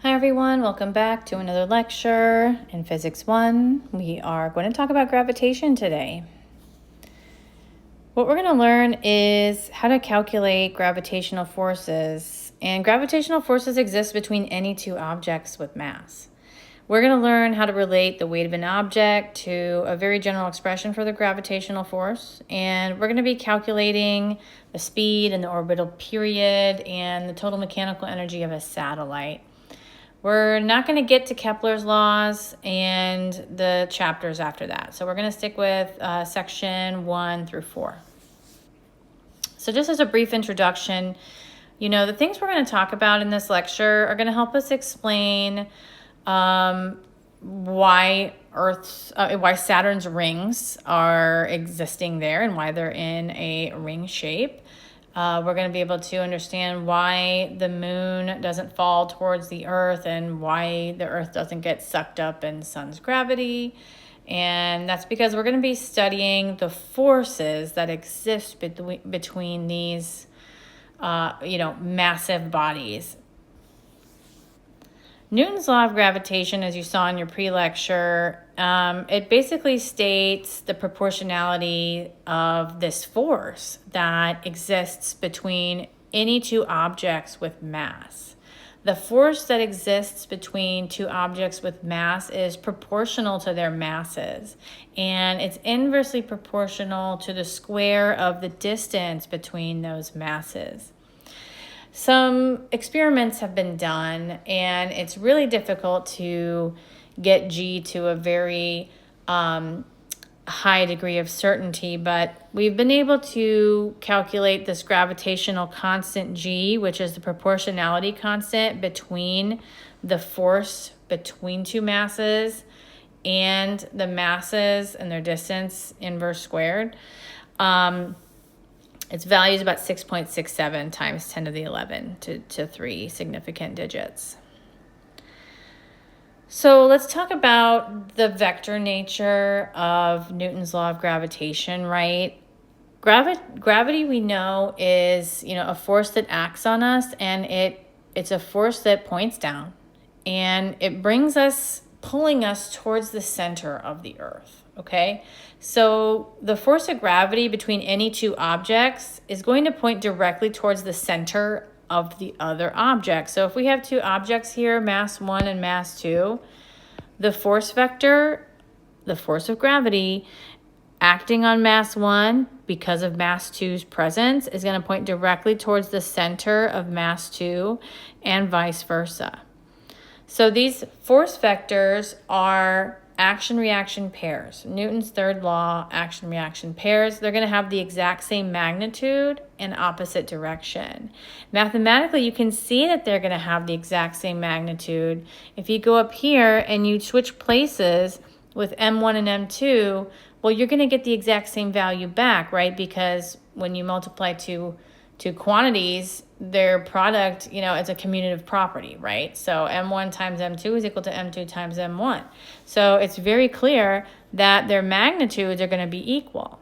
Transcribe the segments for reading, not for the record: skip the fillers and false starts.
Hi everyone, welcome back to another lecture in Physics 1. We are going to talk about gravitation today. What we're going to learn is how to calculate gravitational forces. And gravitational forces exist between any two objects with mass. We're going to learn how to relate the weight of an object to a very general expression for the gravitational force. And we're going to be calculating the speed and the orbital period and the total mechanical energy of a satellite. We're not going to get to Kepler's laws and the chapters after that. So we're going to stick with section 1 through 4. So just as a brief introduction, the things we're going to talk about in this lecture are going to help us explain why Saturn's rings are existing there and why they're in a ring shape. We're going to be able to understand why the moon doesn't fall towards the earth and why the earth doesn't get sucked up in the sun's gravity. And that's because we're going to be studying the forces that exist between these, massive bodies. Newton's law of gravitation, as you saw in your pre-lecture, it basically states the proportionality of this force that exists between any two objects with mass. The force that exists between two objects with mass is proportional to their masses, and it's inversely proportional to the square of the distance between those masses. Some experiments have been done, and it's really difficult to get G to a very high degree of certainty, but we've been able to calculate this gravitational constant G, which is the proportionality constant between the force between two masses and the masses and their distance inverse squared. Its value is about 6.67 times 10 to the 11 to 3 significant digits. So let's talk about the vector nature of Newton's law of gravitation, right? Gravity we know is, a force that acts on us, and it's a force that points down, and it brings us, pulling us towards the center of the earth, okay? So the force of gravity between any two objects is going to point directly towards the center of the other object. So if we have two objects here, mass 1 and mass 2, the force vector, the force of gravity, acting on mass 1 because of mass 2's presence is going to point directly towards the center of mass 2 and vice versa. So these force vectors are action-reaction pairs. Newton's third law, action-reaction pairs, they're going to have the exact same magnitude and opposite direction. Mathematically, you can see that they're going to have the exact same magnitude. If you go up here and you switch places with M1 and M2, well, you're going to get the exact same value back, right? Because when you multiply two quantities, their product, it's a commutative property, right? So M1 times M2 is equal to M2 times M1. So it's very clear that their magnitudes are going to be equal.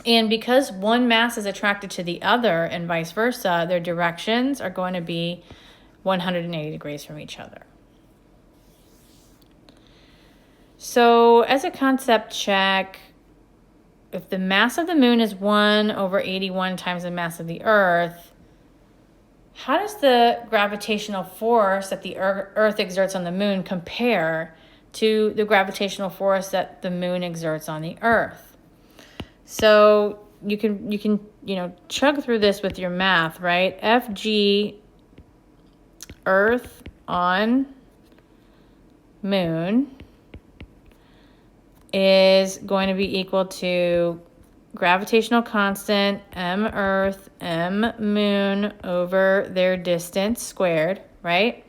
And because one mass is attracted to the other and vice versa, their directions are going to be 180 degrees from each other. So as a concept check, if the mass of the moon is 1 over 81 times the mass of the earth, how does the gravitational force that the earth exerts on the moon compare to the gravitational force that the moon exerts on the earth? So you can chug through this with your math, right? Fg earth on moon is going to be equal to gravitational constant m earth, m moon over their distance squared, right?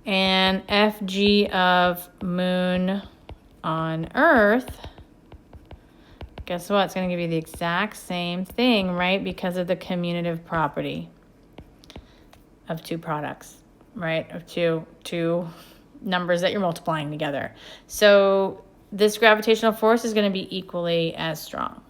And Fg of moon on earth, guess what? It's going to give you the exact same thing, right? Because of the commutative property of two products, right? Of two numbers that you're multiplying together. So this gravitational force is going to be equally as strong.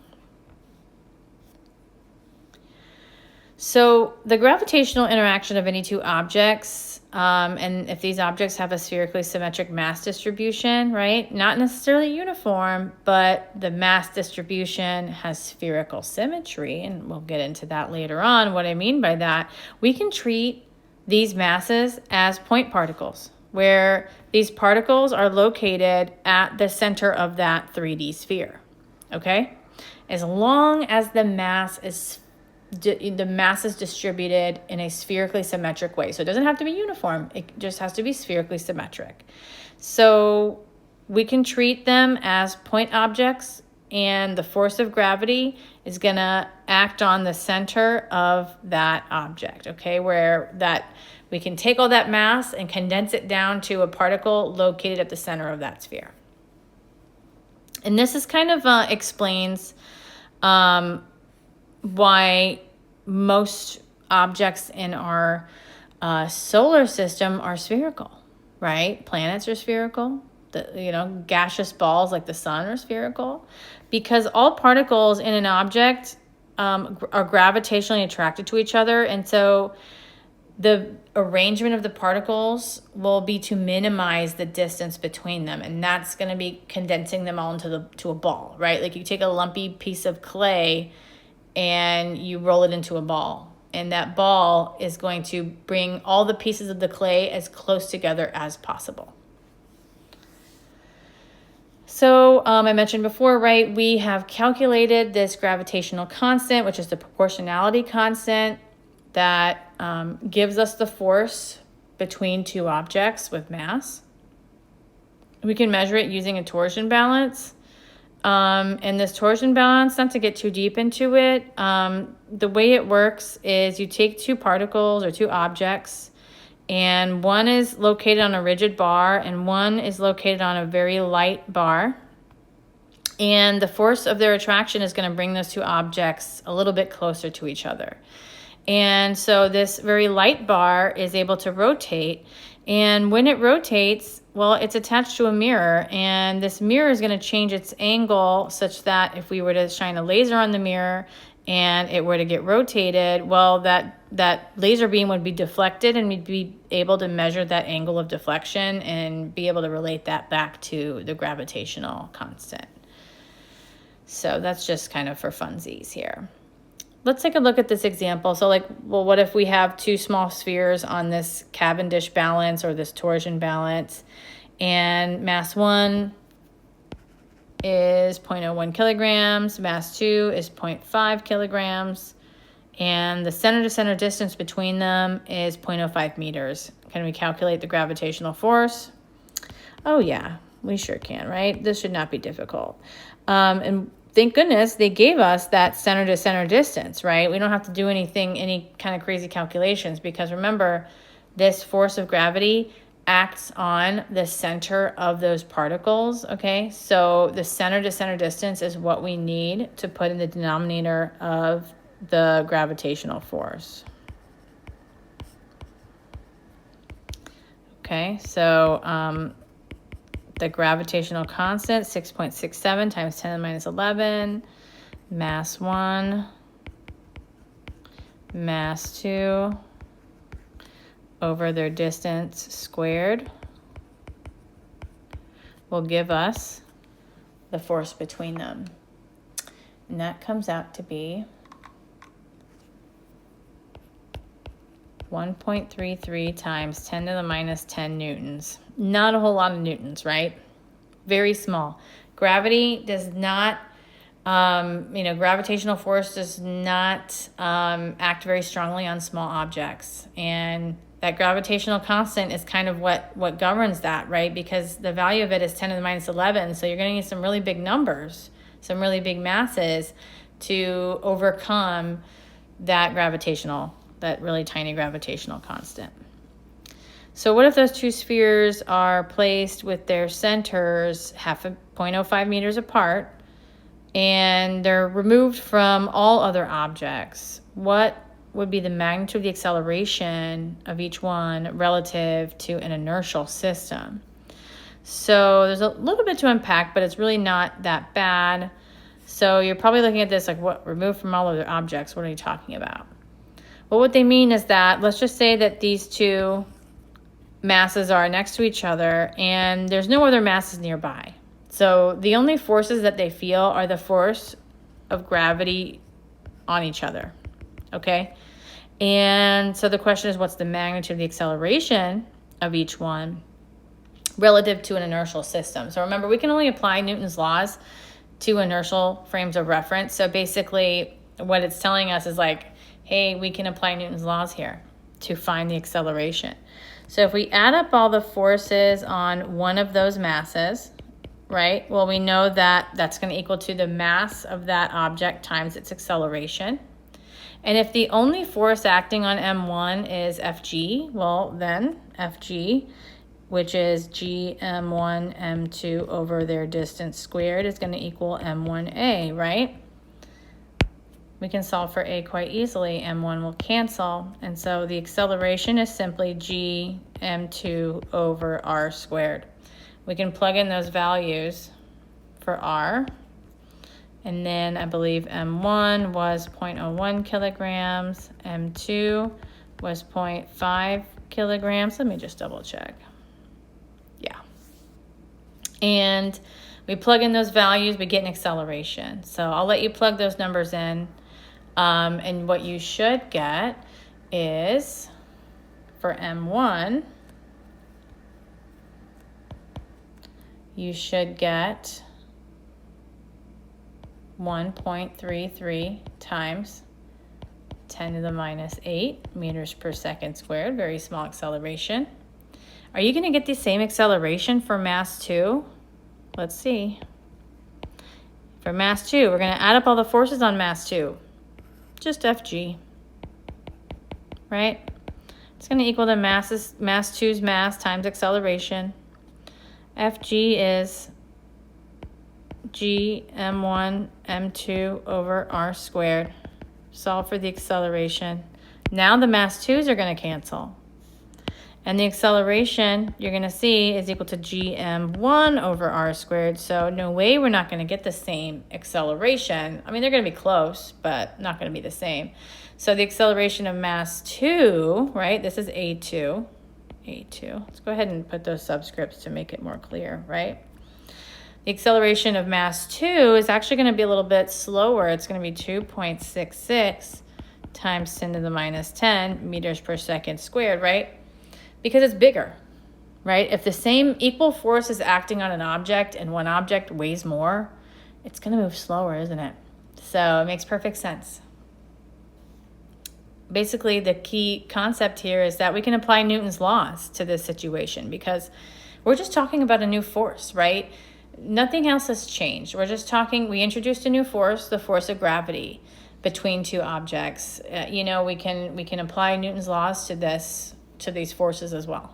So the gravitational interaction of any two objects and if these objects have a spherically symmetric mass distribution, right? Not necessarily uniform, but the mass distribution has spherical symmetry, and we'll get into that later on, what I mean by that. We can treat these masses as point particles, where these particles are located at the center of that 3D sphere, okay? As long as the mass is distributed in a spherically symmetric way. So it doesn't have to be uniform. It just has to be spherically symmetric. So we can treat them as point objects, and the force of gravity is going to act on the center of that object, okay? Where that we can take all that mass and condense it down to a particle located at the center of that sphere. And this is kind of explains why most objects in our solar system are spherical, right? Planets are spherical. Gaseous balls like the sun are spherical, because all particles in an object are gravitationally attracted to each other. And so the arrangement of the particles will be to minimize the distance between them. And that's going to be condensing them all to a ball, right? Like you take a lumpy piece of clay and you roll it into a ball. And that ball is going to bring all the pieces of the clay as close together as possible. So I mentioned before, right, we have calculated this gravitational constant, which is the proportionality constant that gives us the force between two objects with mass. We can measure it using a torsion balance. And this torsion balance, not to get too deep into it, the way it works is you take two particles or two objects, and one is located on a rigid bar and one is located on a very light bar. And the force of their attraction is going to bring those two objects a little bit closer to each other. And so this very light bar is able to rotate. And when it rotates, well, it's attached to a mirror. And this mirror is going to change its angle such that if we were to shine a laser on the mirror and it were to get rotated, well, that laser beam would be deflected, and we'd be able to measure that angle of deflection and be able to relate that back to the gravitational constant. So that's just kind of for funsies here. Let's take a look at this example. So what if we have two small spheres on this Cavendish balance or this torsion balance, and mass 1 is 0.01 kilograms, mass 2 is 0.5 kilograms, and the center-to-center distance between them is 0.05 meters. Can we calculate the gravitational force? Oh yeah, we sure can, right? This should not be difficult. And thank goodness they gave us that center-to-center distance, right? We don't have to do any kind of crazy calculations, because remember, this force of gravity acts on the center of those particles, okay? So the center-to-center distance is what we need to put in the denominator of the gravitational force. Okay, so the gravitational constant, 6.67 times 10 to the minus 11, mass 1, mass 2, over their distance squared will give us the force between them. And that comes out to be 1.33 times 10 to the minus 10 newtons. Not a whole lot of newtons, right? Very small. Gravity does not, gravitational force does not act very strongly on small objects. And that gravitational constant is kind of what governs that, right? Because the value of it is 10 to the minus 11. So you're going to need some really big numbers, some really big masses to overcome that really tiny gravitational constant. So what if those two spheres are placed with their centers 0.05 meters apart, and they're removed from all other objects? What would be the magnitude of the acceleration of each one relative to an inertial system? So there's a little bit to unpack, but it's really not that bad. So you're probably looking at this like, what, removed from all other objects? What are you talking about? Well, what they mean is that, let's just say that these two masses are next to each other and there's no other masses nearby. So the only forces that they feel are the force of gravity on each other, okay? And so the question is, what's the magnitude of the acceleration of each one relative to an inertial system? So remember, we can only apply Newton's laws to inertial frames of reference. So basically what it's telling us is like, hey, we can apply Newton's laws here to find the acceleration. So if we add up all the forces on one of those masses, right? Well, we know that that's going to equal to the mass of that object times its acceleration. And if the only force acting on M1 is Fg, well, then Fg, which is Gm1 M2 over their distance squared, is going to equal M1A, right? We can solve for A quite easily. M1 will cancel. And so the acceleration is simply Gm2 over R squared. We can plug in those values for R. And then I believe M1 was 0.01 kilograms. M2 was 0.5 kilograms. Let me just double check. Yeah. And we plug in those values, we get an acceleration. So I'll let you plug those numbers in. And what you should get is, for M1, you should get 1.33 times 10 to the minus 8 meters per second squared, very small acceleration. Are you going to get the same acceleration for mass 2? Let's see. For mass 2, we're going to add up all the forces on mass 2. Just Fg, right? It's going to equal to mass 2's mass times acceleration. Fg is Gm1 M2 over R squared. Solve for the acceleration. Now the mass 2's are going to cancel. And the acceleration, you're going to see, is equal to Gm1 over R squared. So no way we're not going to get the same acceleration. I mean, they're going to be close, but not going to be the same. So the acceleration of mass 2, right? This is A2. A2. Let's go ahead and put those subscripts to make it more clear, right? The acceleration of mass 2 is actually going to be a little bit slower. It's going to be 2.66 times 10 to the minus 10 meters per second squared, right? Because it's bigger, right? If the same equal force is acting on an object and one object weighs more, it's going to move slower, isn't it? So it makes perfect sense. Basically, the key concept here is that we can apply Newton's laws to this situation because we're just talking about a new force, right? Nothing else has changed. We're just talking, we introduced a new force, the force of gravity between two objects. We can apply Newton's laws to these forces as well.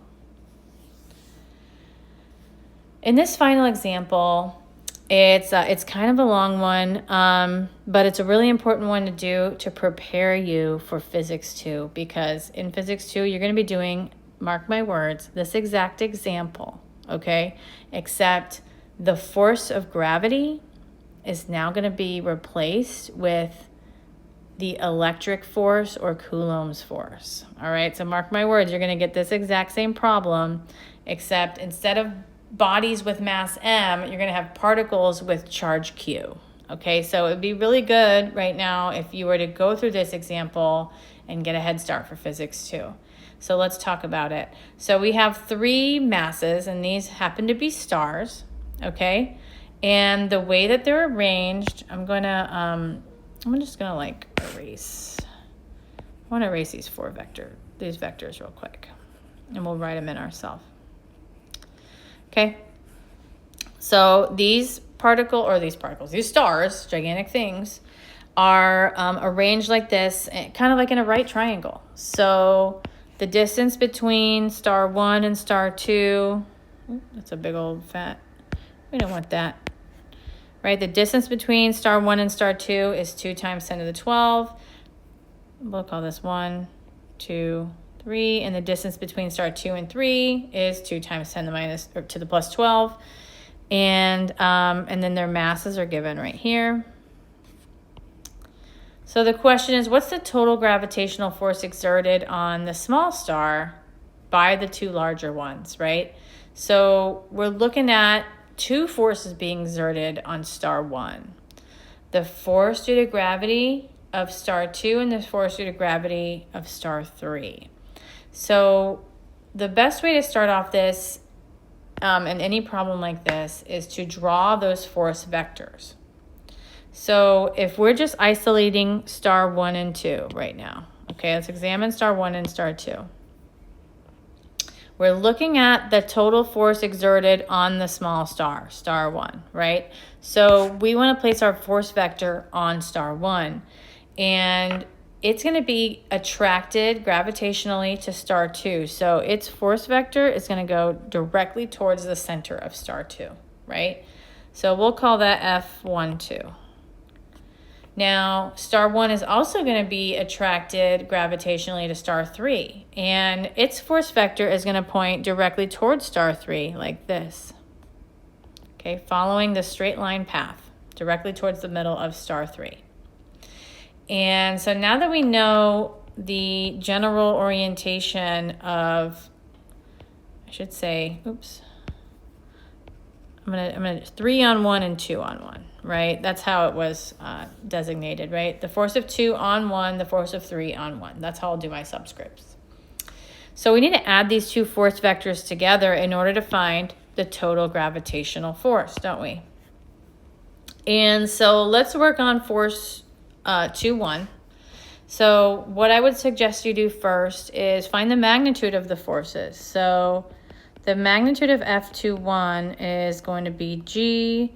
In this final example, it's kind of a long one, but it's a really important one to do to prepare you for Physics 2, because in Physics 2, you're going to be doing, mark my words, this exact example, okay? Except the force of gravity is now going to be replaced with the electric force or Coulomb's force. All right, so mark my words, you're going to get this exact same problem, except instead of bodies with mass M, you're going to have particles with charge Q. Okay, so it would be really good right now if you were to go through this example and get a head start for Physics 2. So let's talk about it. So we have 3 masses, and these happen to be stars, okay? And the way that they're arranged, I'm just gonna like erase. I want to erase these vectors real quick, and we'll write them in ourselves. Okay. So these stars, gigantic things, are arranged like this, kind of like in a right triangle. So the distance between star 1 and star 2, that's a big old fat. We don't want that. Right, the distance between star 1 and star 2 is 2 times 10 to the 12. We'll call this 1, 2, 3. And the distance between star 2 and 3 is 2 times 10 to the plus 12. And then their masses are given right here. So the question is, what's the total gravitational force exerted on the small star by the two larger ones, right? So we're looking at two forces being exerted on star 1. The force due to gravity of star 2 and the force due to gravity of star 3. So the best way to start off this in any problem like this is to draw those force vectors. So if we're just isolating star 1 and 2 right now, okay, let's examine star 1 and star 2. We're looking at the total force exerted on the small star, star 1, right? So we want to place our force vector on star 1, and it's going to be attracted gravitationally to star 2. So its force vector is going to go directly towards the center of star 2, right? So we'll call that F12. Now, star 1 is also going to be attracted gravitationally to star 3, and its force vector is going to point directly towards star 3, like this. Okay, following the straight line path, directly towards the middle of star 3. And so now that we know the general orientation of, I should say, oops, I'm gonna 3 on 1 and 2 on 1, right? That's how it was designated, right? The force of 2 on 1, the force of 3 on 1. That's how I'll do my subscripts. So we need to add these two force vectors together in order to find the total gravitational force, don't we? And so let's work on force 2, 1. So what I would suggest you do first is find the magnitude of the forces. So the magnitude of F21 is going to be G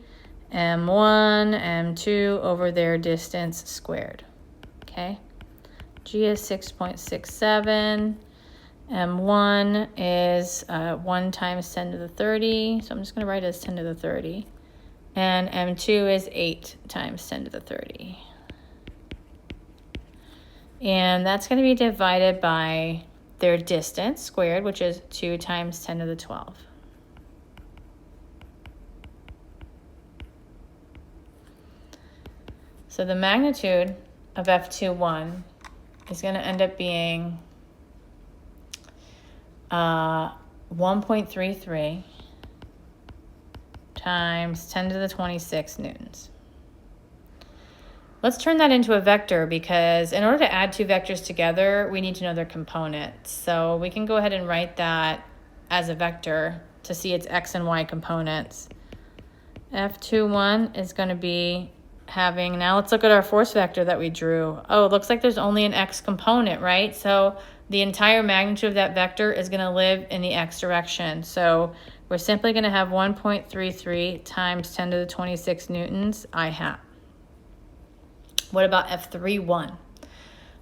M1, M2 over their distance squared, okay? G is 6.67, M1 is 1 times 10 to the 30, so I'm just gonna write it as 10 to the 30, and M2 is 8 times 10 to the 30. And that's gonna be divided by their distance squared, which is 2 times 10 to the 12. So the magnitude of F21 is going to end up being 1.33 times 10 to the 26 newtons. Let's turn that into a vector, because in order to add two vectors together, we need to know their components. So we can go ahead and write that as a vector to see its x and y components. F21 is going to be having, now let's look at our force vector that we drew. Oh, it looks like there's only an x component, right? So the entire magnitude of that vector is going to live in the x direction. So we're simply going to have 1.33 times 10 to the 26 newtons I hat. What about F31?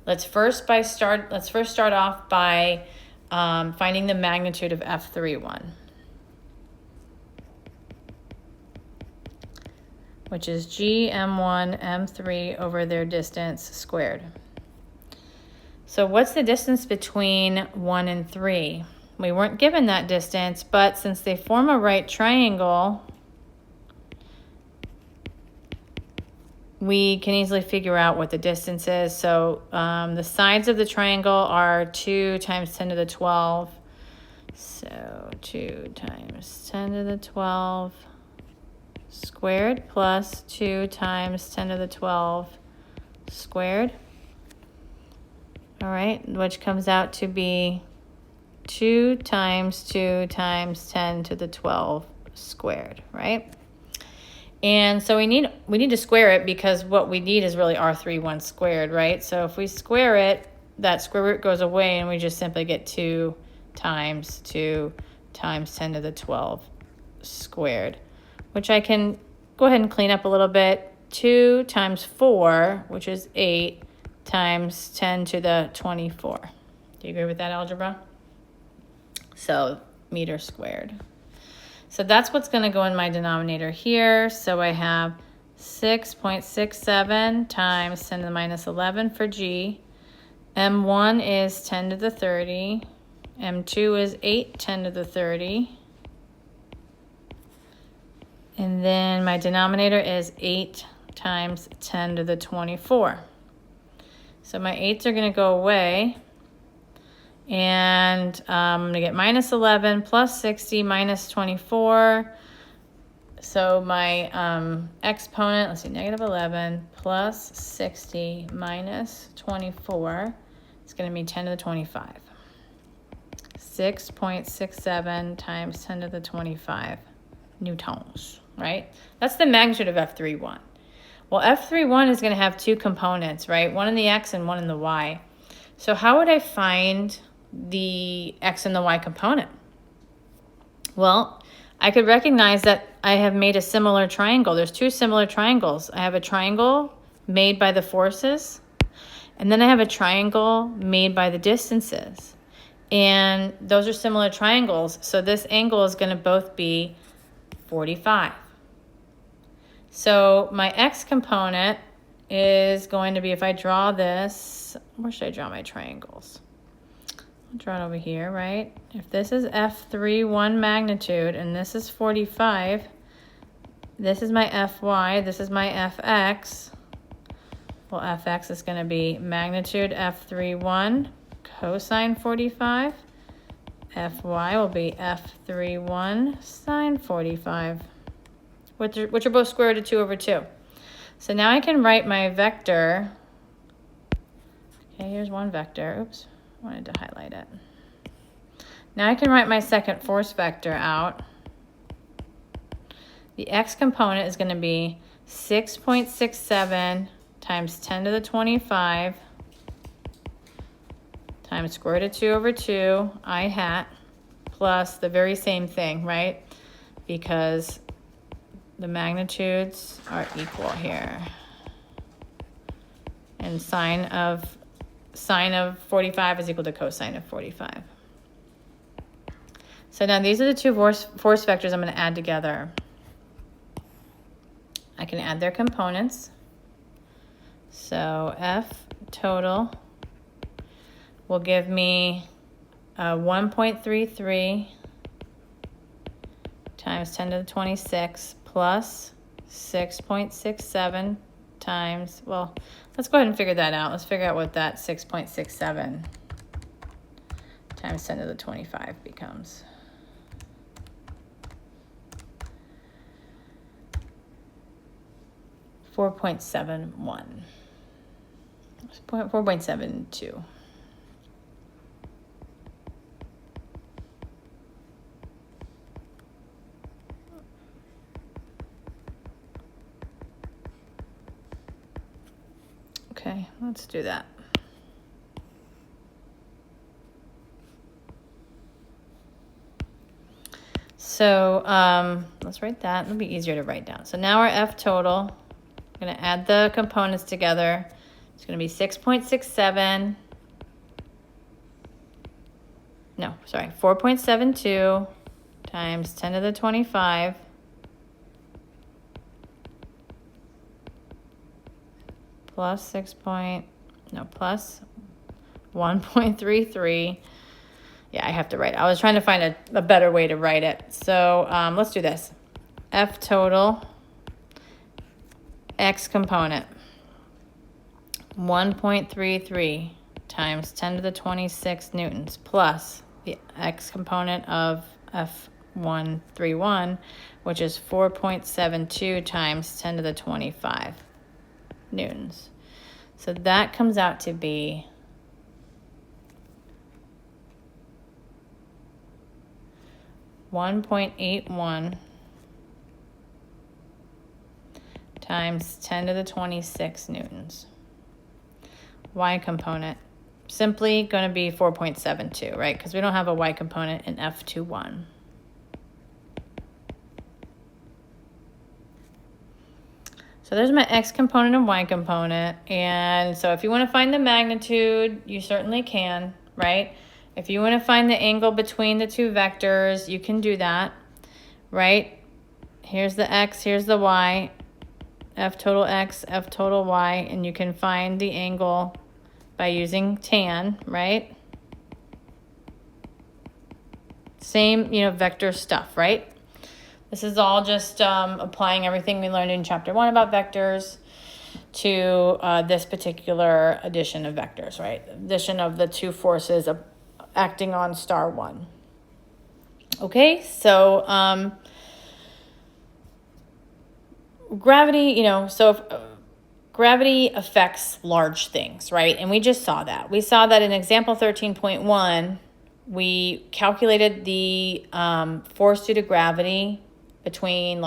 Let's first start off by finding the magnitude of F31, which is G M1 M3 over their distance squared. So what's the distance between 1 and 3? We weren't given that distance, but since they form a right triangle, we can easily figure out what the distance is. So the sides of the triangle are 2 times 10 to the 12. So 2 times 10 to the 12 squared plus 2 times 10 to the 12 squared. All right, which comes out to be 2 times 2 times 10 to the 12 squared, right? And so we need to square it, because what we need is really R31 squared, right? So if we square it, that square root goes away and we just simply get 2 times 10 to the 12 squared, which I can go ahead and clean up a little bit. 2 times 4, which is 8, times 10 to the 24. Do you agree with that algebra? So meter squared. So that's what's going to go in my denominator here. So I have 6.67 times 10 to the minus 11 for G. M1 is 10 to the 30. M2 is 8 10 to the 30. And then my denominator is 8 times 10 to the 24. So my 8s are going to go away. And I'm going to get minus 11 plus 60 minus 24. So my exponent, let's see, negative 11 plus 60 minus 24, it's going to be 10 to the 25. 6.67 times 10 to the 25 newtons, right? That's the magnitude of F31. Well, F31 is going to have two components, right? One in the X and one in the Y. So how would I find the X and the Y component? Well, I could recognize that I have made a similar triangle. There's two similar triangles. I have a triangle made by the forces, and then I have a triangle made by the distances. And those are similar triangles, so this angle is going to both be 45. So my X component is going to be, if I draw this, where should I draw my triangles? I'll draw it over here, right? If this is F31 magnitude and this is 45, this is my Fy, this is my Fx. Well, Fx is going to be magnitude F31 cosine 45. Fy will be F31 sine 45, which are both square root of 2 over 2. So now I can write my vector. Okay, here's one vector. Oops, wanted to highlight it. Now I can write my second force vector out. The X component is going to be 6.67 times 10 to the 25 times square root of 2 over 2 I hat plus the very same thing, right? Because the magnitudes are equal here. And sine of 45 is equal to cosine of 45. So now these are the two force vectors I'm going to add together. I can add their components. So F total will give me 1.33 times 10 to the 26 plus 6.67 times, well, let's go ahead and figure that out. Let's figure out what that 6.67 times 10 to the 25 becomes. $4.72. Okay, let's do that. So let's write that. It'll be easier to write down. So now our F total, I'm going to add the components together. It's going to be 6.67. No, sorry, 4.72 times 10 to the 25 plus plus 1.33. Yeah, I have to write it. I was trying to find a better way to write it. So let's do this. F total, X component, 1.33 times 10 to the 26 newtons plus the X component of F131, which is 4.72 times 10 to the 25 newtons. So that comes out to be 1.81 times 10 to the 26 newtons. Y component, simply going to be 4.72, right? Because we don't have a Y component in F21. So there's my X component and Y component. And so if you want to find the magnitude, you certainly can, right? If you want to find the angle between the two vectors, you can do that, right? Here's the X, here's the Y, F total X, F total Y, and you can find the angle by using tan, right? Same, vector stuff, right? This is all just applying everything we learned in chapter 1 about vectors to this particular addition of vectors, right? Addition of the two forces of acting on star one. Okay, so gravity, gravity affects large things, right? And we just saw that. We saw that in example 13.1, we calculated the force due to gravity between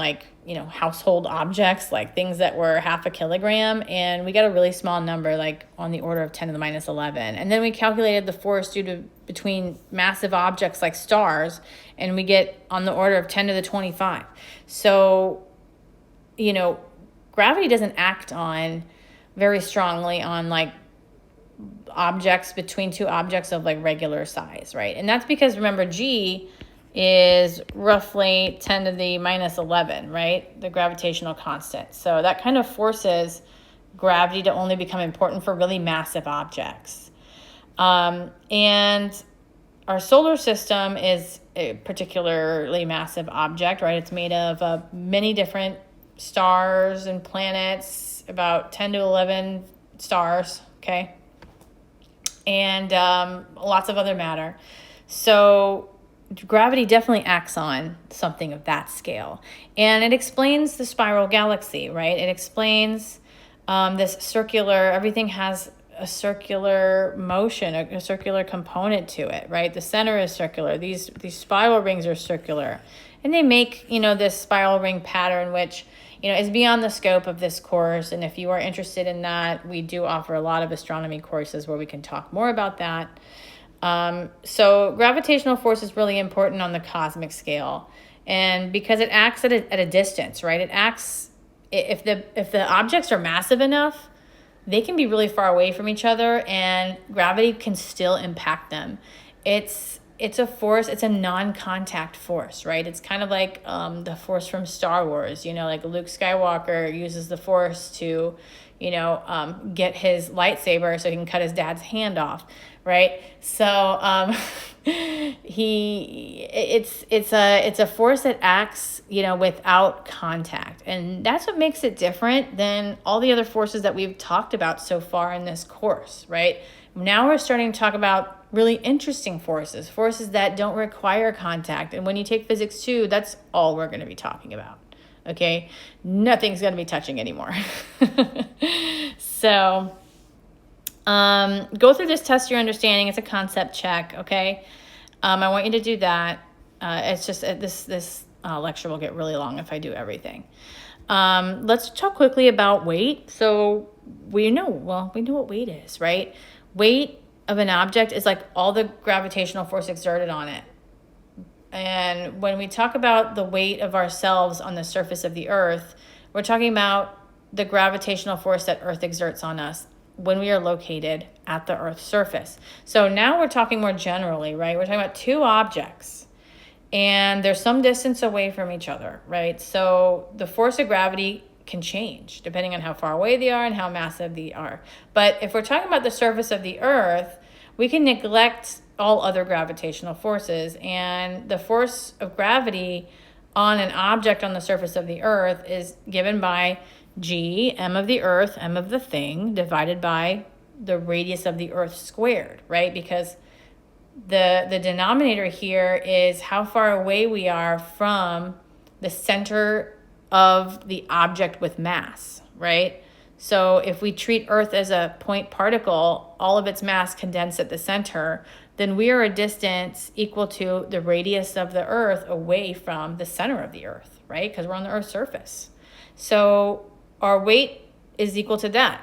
household objects, like things that were half a kilogram, and we got a really small number, like on the order of 10 to the minus 11. And then we calculated the force due to between massive objects like stars, and we get on the order of 10 to the 25. So, gravity doesn't act on very strongly on like objects between two objects of like regular size, right? And that's because, remember, G is roughly 10 to the minus 11, right? The gravitational constant. So that kind of forces gravity to only become important for really massive objects. And our solar system is a particularly massive object, right? It's made of many different stars and planets, about 10 to 11 stars, okay? And lots of other matter. So gravity definitely acts on something of that scale. And it explains the spiral galaxy, right? It explains this circular, everything has a circular motion, a circular component to it, right? The center is circular. These spiral rings are circular. And they make, this spiral ring pattern, which, is beyond the scope of this course. And if you are interested in that, we do offer a lot of astronomy courses where we can talk more about that. So gravitational force is really important on the cosmic scale. And because it acts at a distance, right? It acts, if the objects are massive enough, they can be really far away from each other and gravity can still impact them. It's a force, it's a non-contact force, right? It's kind of like the force from Star Wars, like Luke Skywalker uses the force to, get his lightsaber so he can cut his dad's hand off, right? So it's a force that acts, without contact. And that's what makes it different than all the other forces that we've talked about so far in this course, right? Now we're starting to talk about really interesting forces that don't require contact. And when you take physics 2, that's all we're going to be talking about. Okay? Nothing's going to be touching anymore. So, go through this, test your understanding. It's a concept check, okay? I want you to do that. It's just this lecture will get really long if I do everything. Let's talk quickly about weight. So we know what weight is, right? Weight of an object is like all the gravitational force exerted on it. And when we talk about the weight of ourselves on the surface of the Earth, we're talking about the gravitational force that Earth exerts on us when we are located at the Earth's surface. So now we're talking more generally, right? We're talking about two objects and there's some distance away from each other, right? So the force of gravity can change depending on how far away they are and how massive they are. But if we're talking about the surface of the Earth, we can neglect all other gravitational forces, and the force of gravity on an object on the surface of the Earth is given by G, m of the Earth, m of the thing, divided by the radius of the Earth squared, right? Because the denominator here is how far away we are from the center of the object with mass, right? So if we treat Earth as a point particle, all of its mass condensed at the center, then we are a distance equal to the radius of the Earth away from the center of the Earth, right? Because we're on the Earth's surface. So our weight is equal to that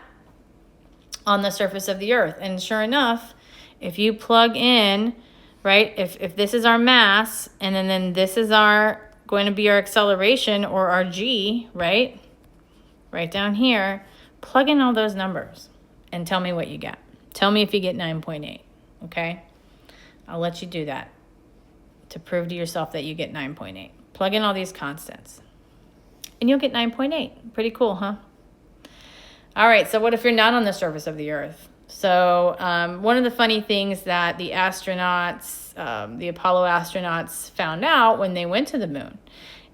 on the surface of the Earth. And sure enough, if you plug in, right, if this is our mass, and then this is going to be our acceleration or our G, right? Right down here, plug in all those numbers and tell me what you get. Tell me if you get 9.8, okay? I'll let you do that to prove to yourself that you get 9.8. Plug in all these constants and you'll get 9.8. Pretty cool, huh? All right, so what if you're not on the surface of the Earth? So one of the funny things that the astronauts, the Apollo astronauts found out when they went to the moon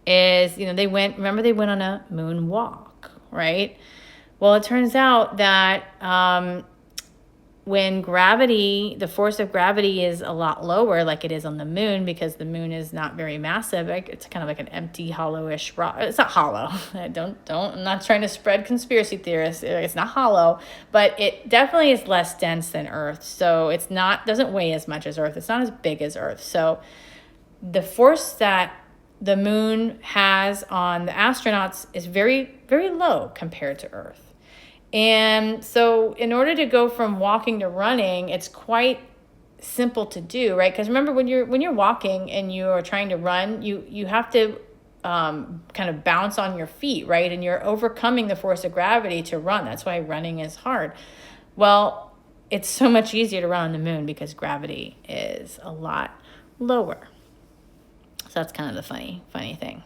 is, they went on a moon walk, right? Well, it turns out that when gravity, the force of gravity is a lot lower, like it is on the moon, because the moon is not very massive. It's kind of like an empty, hollowish rock. It's not hollow. I'm not trying to spread conspiracy theorists. It's not hollow, but it definitely is less dense than Earth. So it's not, doesn't weigh as much as Earth. It's not as big as Earth. So the force that the moon has on the astronauts is very, very low compared to Earth. And so in order to go from walking to running, it's quite simple to do, right? Because remember, when you're walking and you are trying to run, you have to kind of bounce on your feet, right? And you're overcoming the force of gravity to run. That's why running is hard. Well, it's so much easier to run on the moon because gravity is a lot lower. So that's kind of the funny thing.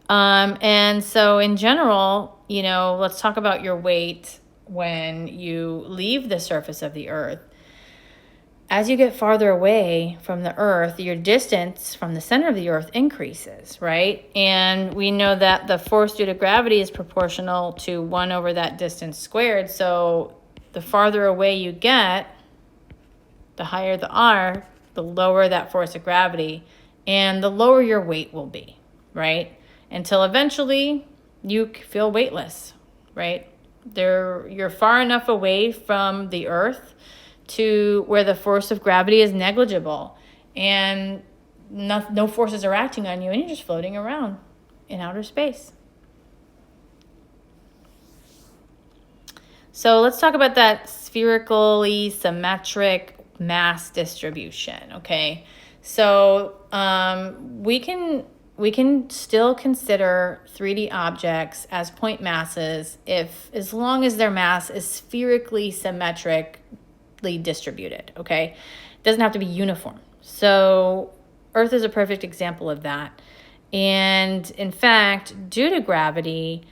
And so in general, let's talk about your weight when you leave the surface of the Earth. As you get farther away from the Earth, your distance from the center of the Earth increases, right? And we know that the force due to gravity is proportional to 1 over that distance squared. So the farther away you get, the higher the R, the lower that force of gravity, and the lower your weight will be, right? Until eventually you feel weightless, right? You're far enough away from the Earth to where the force of gravity is negligible and no forces are acting on you, and you're just floating around in outer space. So let's talk about that spherically symmetric mass distribution, okay? So we can still consider 3D objects as point masses as long as their mass is spherically symmetrically distributed, okay? It doesn't have to be uniform. So Earth is a perfect example of that. And in fact, due to gravity,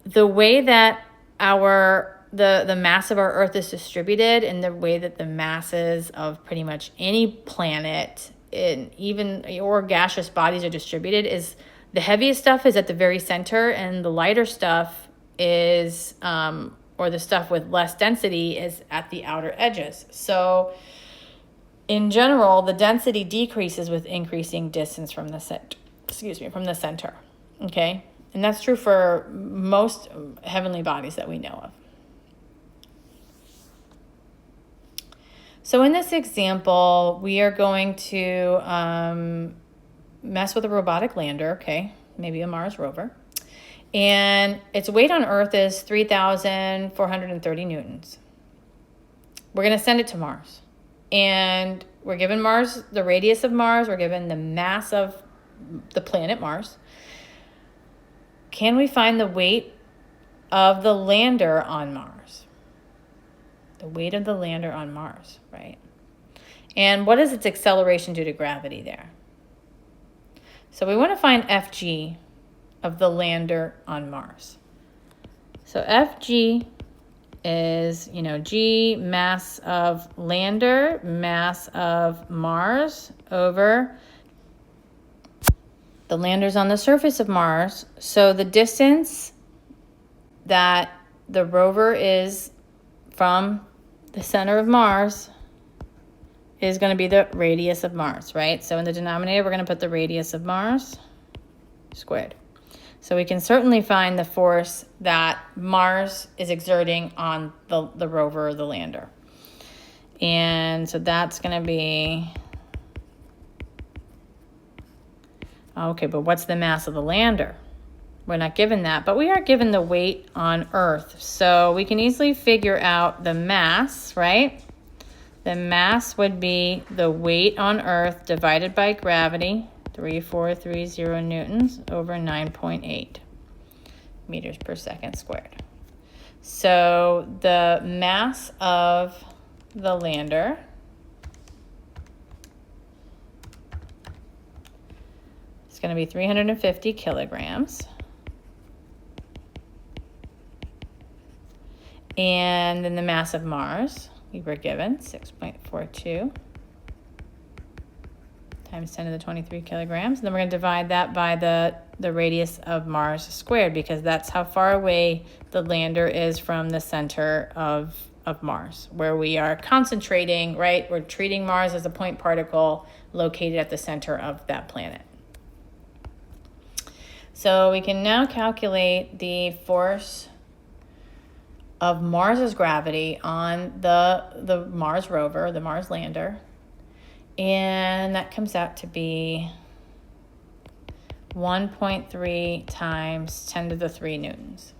the way that the mass of our Earth is distributed, and the way that the masses of pretty much any planet or gaseous bodies are distributed, is the heaviest stuff is at the very center, and the lighter stuff is or the stuff with less density is at the outer edges. So in general, the density decreases with increasing distance from the center. Okay? And that's true for most heavenly bodies that we know of. So in this example, we are going to mess with a robotic lander, okay, maybe a Mars rover. And its weight on Earth is 3,430 newtons. We're going to send it to Mars. And we're given Mars, the radius of Mars. We're given the mass of the planet Mars. Can we find the weight of the lander on Mars? The weight of the lander on Mars, right? And what is its acceleration due to gravity there? So we want to find Fg of the lander on Mars. So Fg is, G, mass of lander, mass of Mars, over the lander's on the surface of Mars. So the distance that the rover is from the center of Mars is going to be the radius of Mars, right? So in the denominator, we're going to put the radius of Mars squared. So we can certainly find the force that Mars is exerting on the rover or the lander. And so that's going to be... Okay, but what's the mass of the lander? We're not given that, but we are given the weight on Earth. So we can easily figure out the mass, right? The mass would be the weight on Earth divided by gravity, 3,430 newtons, over 9.8 meters per second squared. So the mass of the lander is going to be 350 kilograms. And then the mass of Mars, we were given 6.42 times 10 to the 23 kilograms. And then we're going to divide that by the radius of Mars squared, because that's how far away the lander is from the center of of Mars, where we are concentrating, right? We're treating Mars as a point particle located at the center of that planet. So we can now calculate the force of Mars's gravity on the Mars rover, the Mars lander. And that comes out to be 1.3 times 10 to the 3 newtons.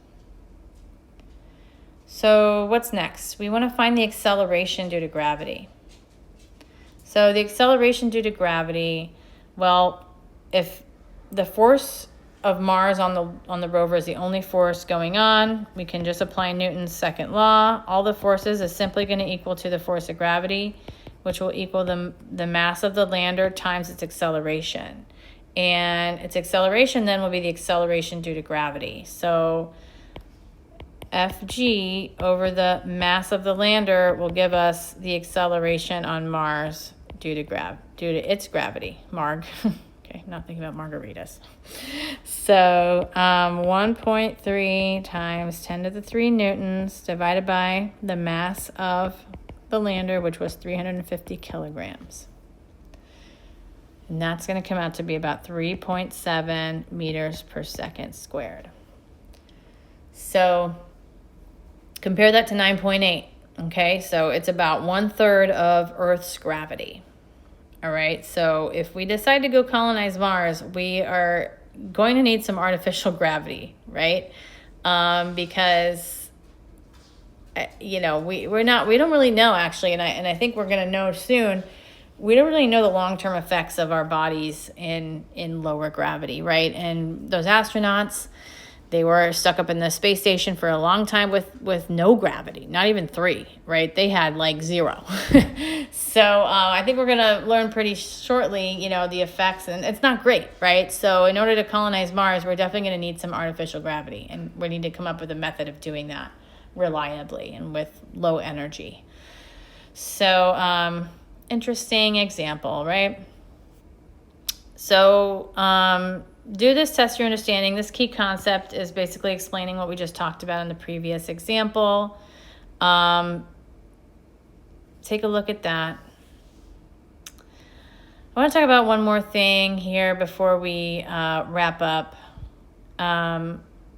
So what's next? We want to find the acceleration due to gravity. So the acceleration due to gravity, well, if the force of Mars on the rover is the only force going on, we can just apply Newton's second law. All the forces is simply going to equal to the force of gravity, which will equal the mass of the lander times its acceleration. And its acceleration then will be the acceleration due to gravity. So Fg over the mass of the lander will give us the acceleration on Mars due to its gravity. Marg. Okay, not thinking about margaritas. So 1.3 times 10 to the 3 newtons divided by the mass of the lander, which was 350 kilograms. And that's going to come out to be about 3.7 meters per second squared. So compare that to 9.8. Okay, so it's about 1/3 of Earth's gravity. All right, so if we decide to go colonize Mars, we are going to need some artificial gravity, right? Because we don't really know actually, and I think we're going to know soon. We don't really know the long-term effects of our bodies in lower gravity, right? And those astronauts, they were stuck up in the space station for a long time with no gravity, not even 3, right? They had like 0. So I think we're going to learn pretty shortly, the effects, and it's not great, right? So in order to colonize Mars, we're definitely going to need some artificial gravity, and we need to come up with a method of doing that reliably and with low energy. So interesting example, right? So do this, test your understanding. This key concept is basically explaining what we just talked about in the previous example. Take a look at that. I want to talk about one more thing here before we wrap up.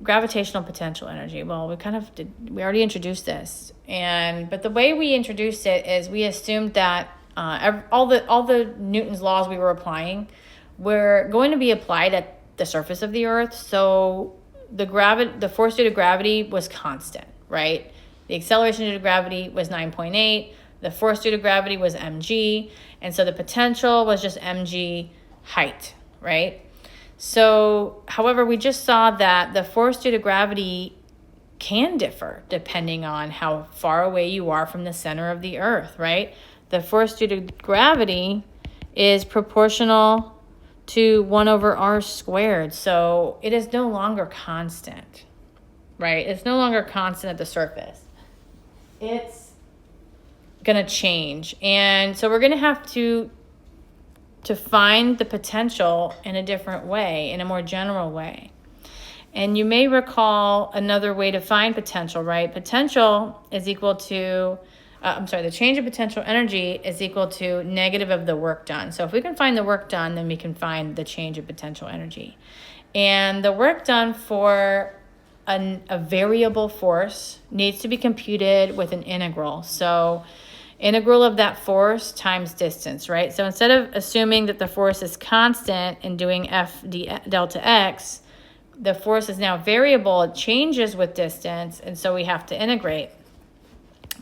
Gravitational potential energy. Well, we already introduced this, but the way we introduced it is we assumed that all the Newton's laws we were applying were going to be applied at the surface of the Earth. So the force due to gravity was constant, right? The acceleration due to gravity was 9.8. The force due to gravity was mg. And so the potential was just mg height, right? So, however, we just saw that the force due to gravity can differ depending on how far away you are from the center of the Earth, right? The force due to gravity is proportional to 1/r squared. So it is no longer constant, right? It's no longer constant at the surface. It's going to change. And so we're going to have to find the potential in a different way, in a more general way. And you may recall another way to find potential, right? Potential is equal to the change of potential energy is equal to negative of the work done. So if we can find the work done, then we can find the change of potential energy. And the work done for a variable force needs to be computed with an integral. So integral of that force times distance, right? So instead of assuming that the force is constant and doing F delta X, the force is now variable. It changes with distance, and so we have to integrate.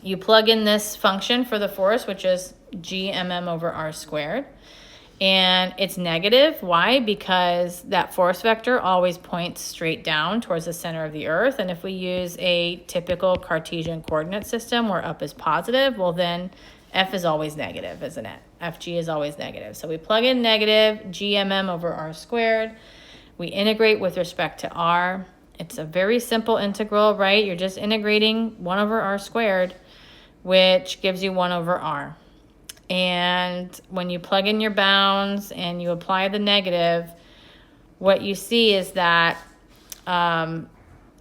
You plug in this function for the force, which is g/m/r squared, and it's negative. Why? Because that force vector always points straight down towards the center of the Earth, and if we use a typical Cartesian coordinate system where up is positive, well then F is always negative, isn't it? Fg is always negative. So we plug in negative g/m/r squared. We integrate with respect to r. It's a very simple integral, right? You're just integrating 1/r squared, which gives you 1/r. And when you plug in your bounds and you apply the negative, what you see is that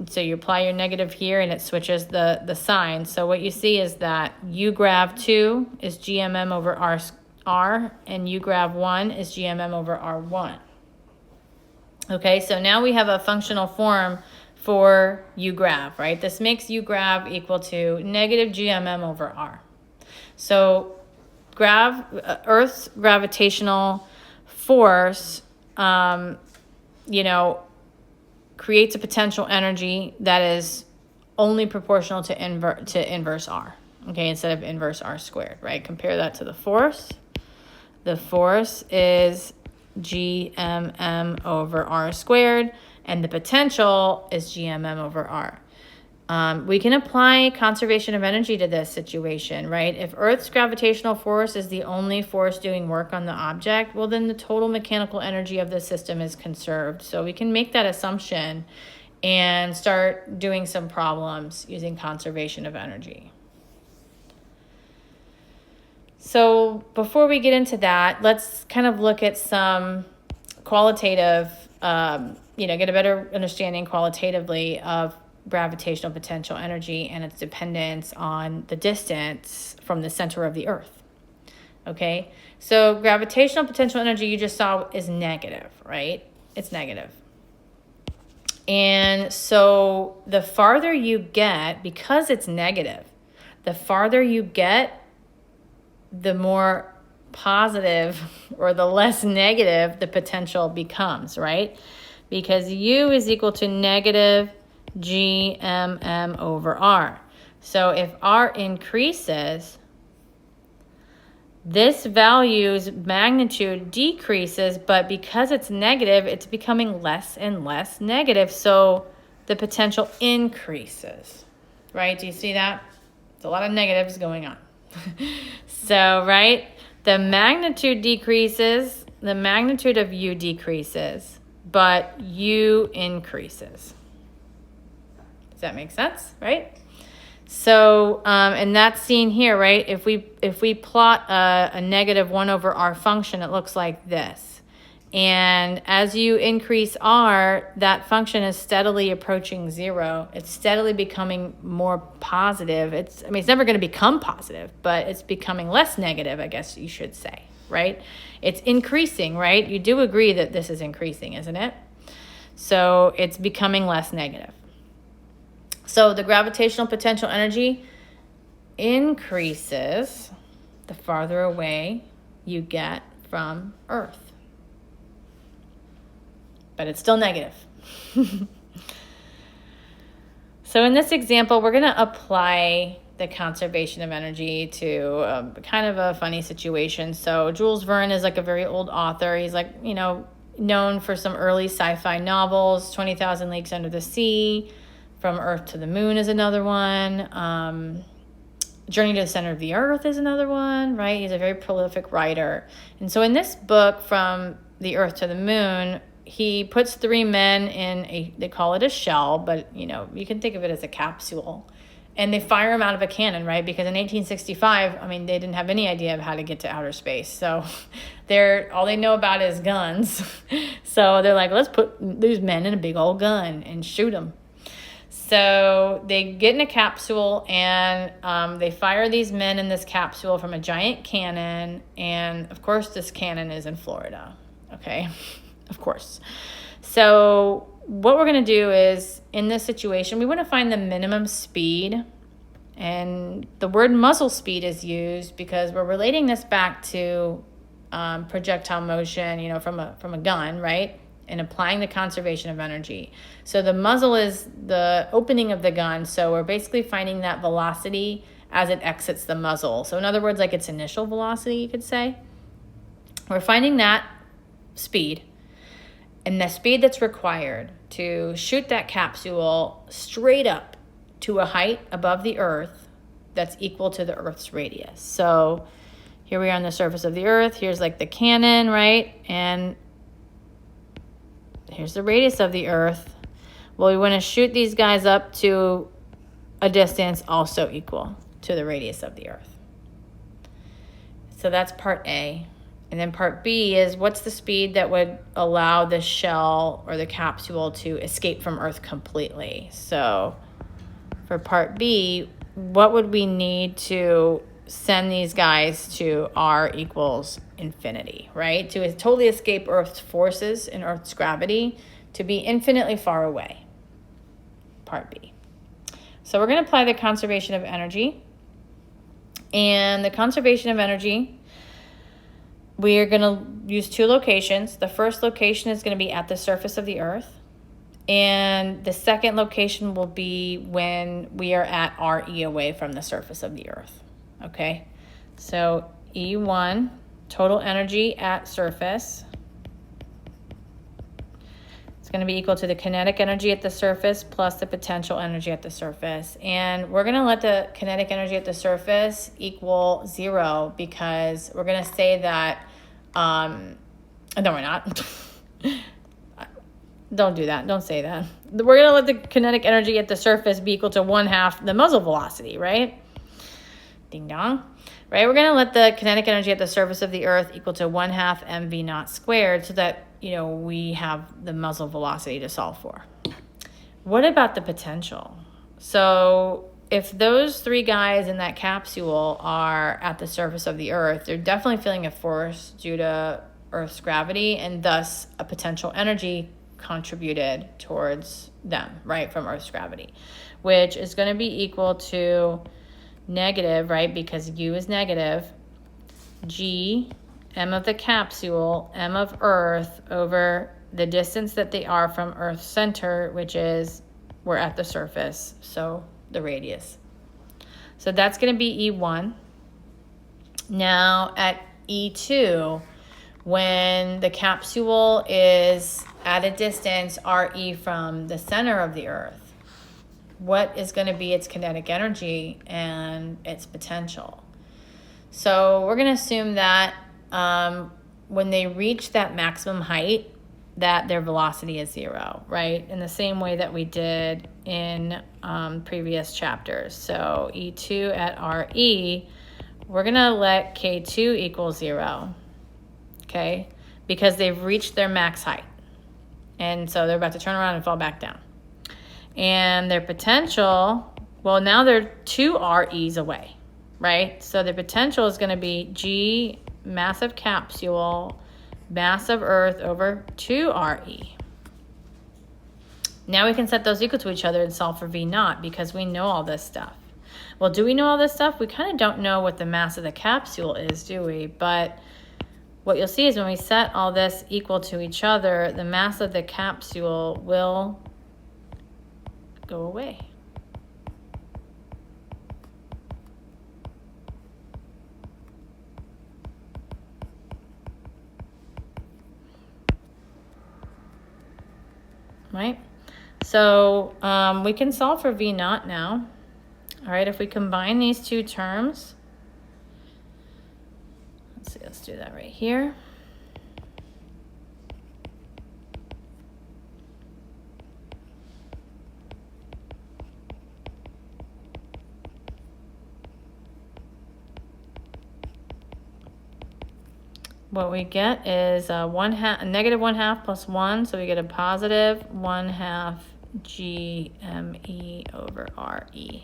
So you apply your negative here and it switches the sign. So what you see is that U grav 2 is GMM over R, and U grav 1 is GMM over R1. Okay, so now we have a functional form for U grav, right? This makes U grav equal to negative GMM over R. So Earth's gravitational force, creates a potential energy that is only proportional to inverse R, okay, instead of inverse R squared, right? Compare that to the force. The force is GMM over R squared, and the potential is GMM over R. We can apply conservation of energy to this situation, right? If Earth's gravitational force is the only force doing work on the object, well, then the total mechanical energy of the system is conserved. So we can make that assumption and start doing some problems using conservation of energy. So before we get into that, let's kind of look at some qualitative, get a better understanding qualitatively of gravitational potential energy and its dependence on the distance from the center of the Earth. Okay, so gravitational potential energy you just saw is negative, right? It's negative. And so the farther you get, because it's negative, the farther you get, the more positive or the less negative the potential becomes, right? Because U is equal to negative GMM over R. So if R increases, this value's magnitude decreases, but because it's negative, it's becoming less and less negative. So the potential increases, right? Do you see that? There's a lot of negatives going on. So, right, the magnitude decreases, the magnitude of U decreases, but U increases. Does that make sense, right? So, and that's seen here, right? If we plot a negative 1 over R function, it looks like this. And as you increase R, that function is steadily approaching 0. It's steadily becoming more positive. It's never going to become positive, but it's becoming less negative, I guess you should say, right? It's increasing, right? You do agree that this is increasing, isn't it? So it's becoming less negative. So the gravitational potential energy increases the farther away you get from Earth. But it's still negative. So in this example, we're going to apply the conservation of energy to kind of a funny situation. So Jules Verne is like a very old author. He's like, known for some early sci-fi novels. 20,000 Leagues Under the Sea, From Earth to the Moon is another one. Journey to the Center of the Earth is another one, right? He's a very prolific writer. And so in this book, From the Earth to the Moon, he puts 3 men in they call it a shell, but you can think of it as a capsule. And they fire them out of a cannon, right? Because in 1865, they didn't have any idea of how to get to outer space. So all they know about is guns. So they're like, let's put these men in a big old gun and shoot them. So they get in a capsule and they fire these men in this capsule from a giant cannon. And of course, this cannon is in Florida. Okay, of course. So what we're going to do is, in this situation, we want to find the minimum speed. And the word muzzle speed is used because we're relating this back to projectile motion, from a gun, right? And applying the conservation of energy. So the muzzle is the opening of the gun. So we're basically finding that velocity as it exits the muzzle. So in other words, like its initial velocity, you could say. We're finding that speed. And the speed that's required to shoot that capsule straight up to a height above the Earth that's equal to the Earth's radius. So here we are on the surface of the Earth. Here's like the cannon, right? And here's the radius of the Earth. Well, we want to shoot these guys up to a distance also equal to the radius of the Earth. So that's part A. And then part B is, what's the speed that would allow the shell or the capsule to escape from Earth completely? So for part B, what would we need to send these guys to R equals infinity, right? To totally escape Earth's forces and Earth's gravity, to be infinitely far away. Part B. So we're going to apply the conservation of energy. And the conservation of energy, we are going to use two locations. The first location is going to be at the surface of the Earth. And the second location will be when we are at RE away from the surface of the Earth. Okay? So E1, total energy at surface, it's going to be equal to the kinetic energy at the surface plus the potential energy at the surface. And we're going to let the kinetic energy at the surface equal 0 because we're going to say that, no, we're not. Don't do that. Don't say that. We're going to let the kinetic energy at the surface be equal to 1/2 the muzzle velocity, right? Ding dong. Right? We're going to let the kinetic energy at the surface of the Earth equal to 1/2 mv naught squared so that, we have the muzzle velocity to solve for. What about the potential? So if those three guys in that capsule are at the surface of the Earth, they're definitely feeling a force due to Earth's gravity and thus a potential energy contributed towards them, right, from Earth's gravity, which is going to be equal to negative, right, because U is negative, G, M of the capsule, M of Earth over the distance that they are from Earth's center, which is, we're at the surface, so the radius. So that's going to be E1. Now at E2, when the capsule is at a distance RE from the center of the Earth, what is going to be its kinetic energy and its potential? So we're going to assume that when they reach that maximum height, that their velocity is 0, right? In the same way that we did in previous chapters. So E2 at RE, we're going to let K2 equal 0, okay? Because they've reached their max height. And so they're about to turn around and fall back down. And their potential, well, now they're 2 REs away, right? So their potential is going to be G, mass of capsule, mass of Earth over 2 RE. Now we can set those equal to each other and solve for V naught because we know all this stuff. Well, do we know all this stuff? We kind of don't know what the mass of the capsule is, do we? But what you'll see is when we set all this equal to each other, the mass of the capsule will go away. Right? So we can solve for V naught now. All right, if we combine these two terms, let's do that right here. What we get is a negative 1/2 plus 1, so we get a positive 1/2 GME over RE.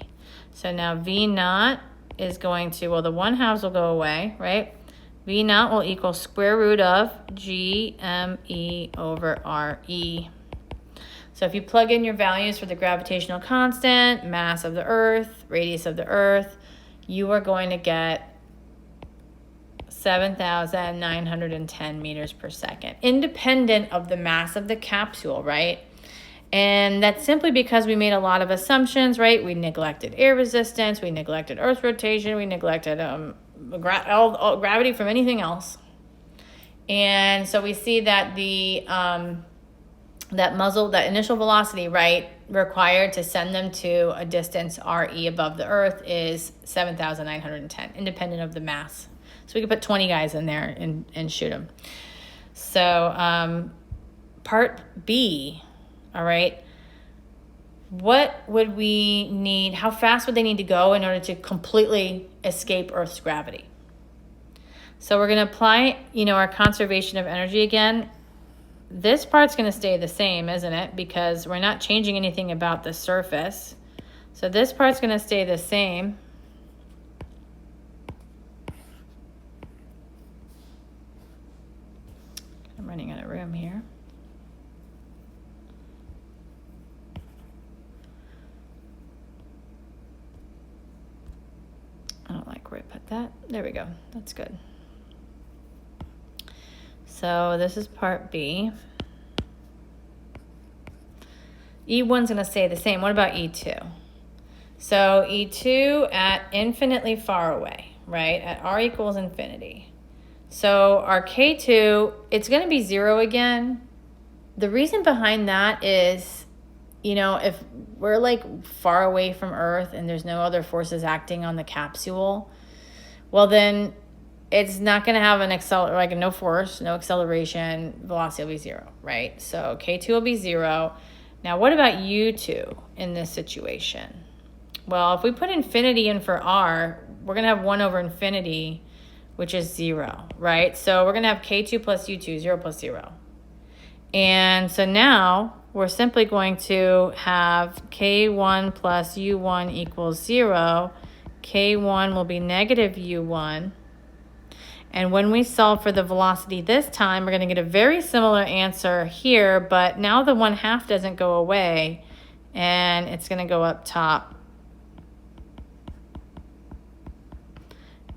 So now V naught is going to, well, the 1/2s will go away, right? V naught will equal square root of GME over RE. So if you plug in your values for the gravitational constant, mass of the Earth, radius of the Earth, you are going to get 7,910 meters per second, independent of the mass of the capsule, right? And that's simply because we made a lot of assumptions, right? We neglected air resistance, we neglected Earth rotation, we neglected gravity from anything else. And so we see that the that initial velocity, right, required to send them to a distance RE above the Earth is 7,910, independent of the mass. So we could put 20 guys in there and shoot them. So part B, all right, what would we need, how fast would they need to go in order to completely escape Earth's gravity? So we're going to apply, our conservation of energy again. This part's going to stay the same, isn't it? Because we're not changing anything about the surface. So this part's going to stay the same. I'm running out of room here. I don't like where I put that. There we go. That's good. So this is part B. E1's going to stay the same. What about E2? So E2 at infinitely far away, right? At R equals infinity. So our K2, it's going to be 0 again. The reason behind that is, if we're like far away from Earth and there's no other forces acting on the capsule, well then it's not going to have no force, no acceleration, velocity will be 0, right? So K2 will be 0. Now what about U2 in this situation? Well, if we put infinity in for R, we're going to have 1 over infinity, which is 0, right? So we're going to have K2 plus U2, 0 plus 0. And so now we're simply going to have K1 plus U1 equals 0. K1 will be negative U1. And when we solve for the velocity this time, we're going to get a very similar answer here, but now the 1/2 doesn't go away, and it's going to go up top.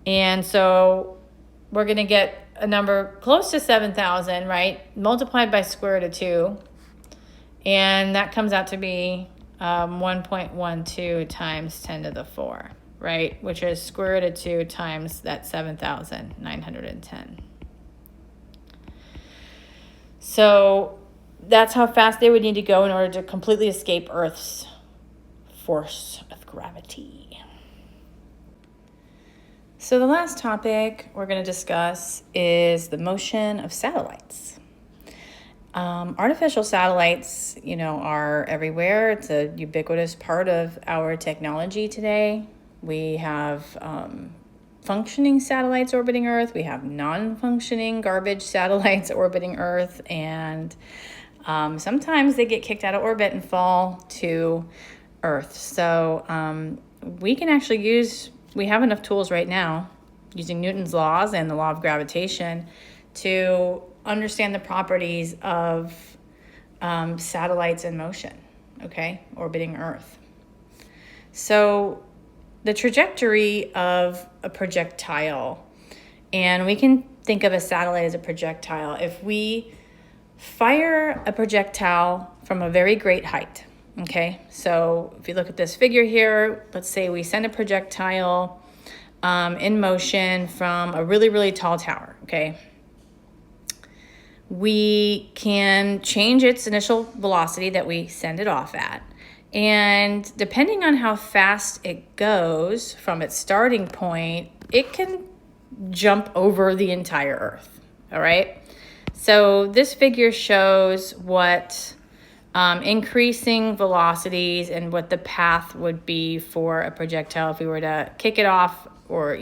And so we're going to get a number close to 7,000, right? Multiplied by square root of 2. And that comes out to be 1.12 times 10 to the 4, right? Which is square root of 2 times that 7,910. So that's how fast they would need to go in order to completely escape Earth's force of gravity. So the last topic we're going to discuss is the motion of satellites. Artificial satellites, are everywhere. It's a ubiquitous part of our technology today. We have functioning satellites orbiting Earth. We have non-functioning garbage satellites orbiting Earth. And sometimes they get kicked out of orbit and fall to Earth. So we can actually we have enough tools right now using Newton's laws and the law of gravitation to understand the properties of satellites in motion, orbiting Earth. So the trajectory of a projectile, and we can think of a satellite as a projectile. If we fire a projectile from a very great height, so if you look at this figure here, let's say we send a projectile in motion from a really, really tall tower, we can change its initial velocity that we send it off at. And depending on how fast it goes from its starting point, it can jump over the entire Earth, all right? So this figure shows what increasing velocities and what the path would be for a projectile if we were to kick it off or,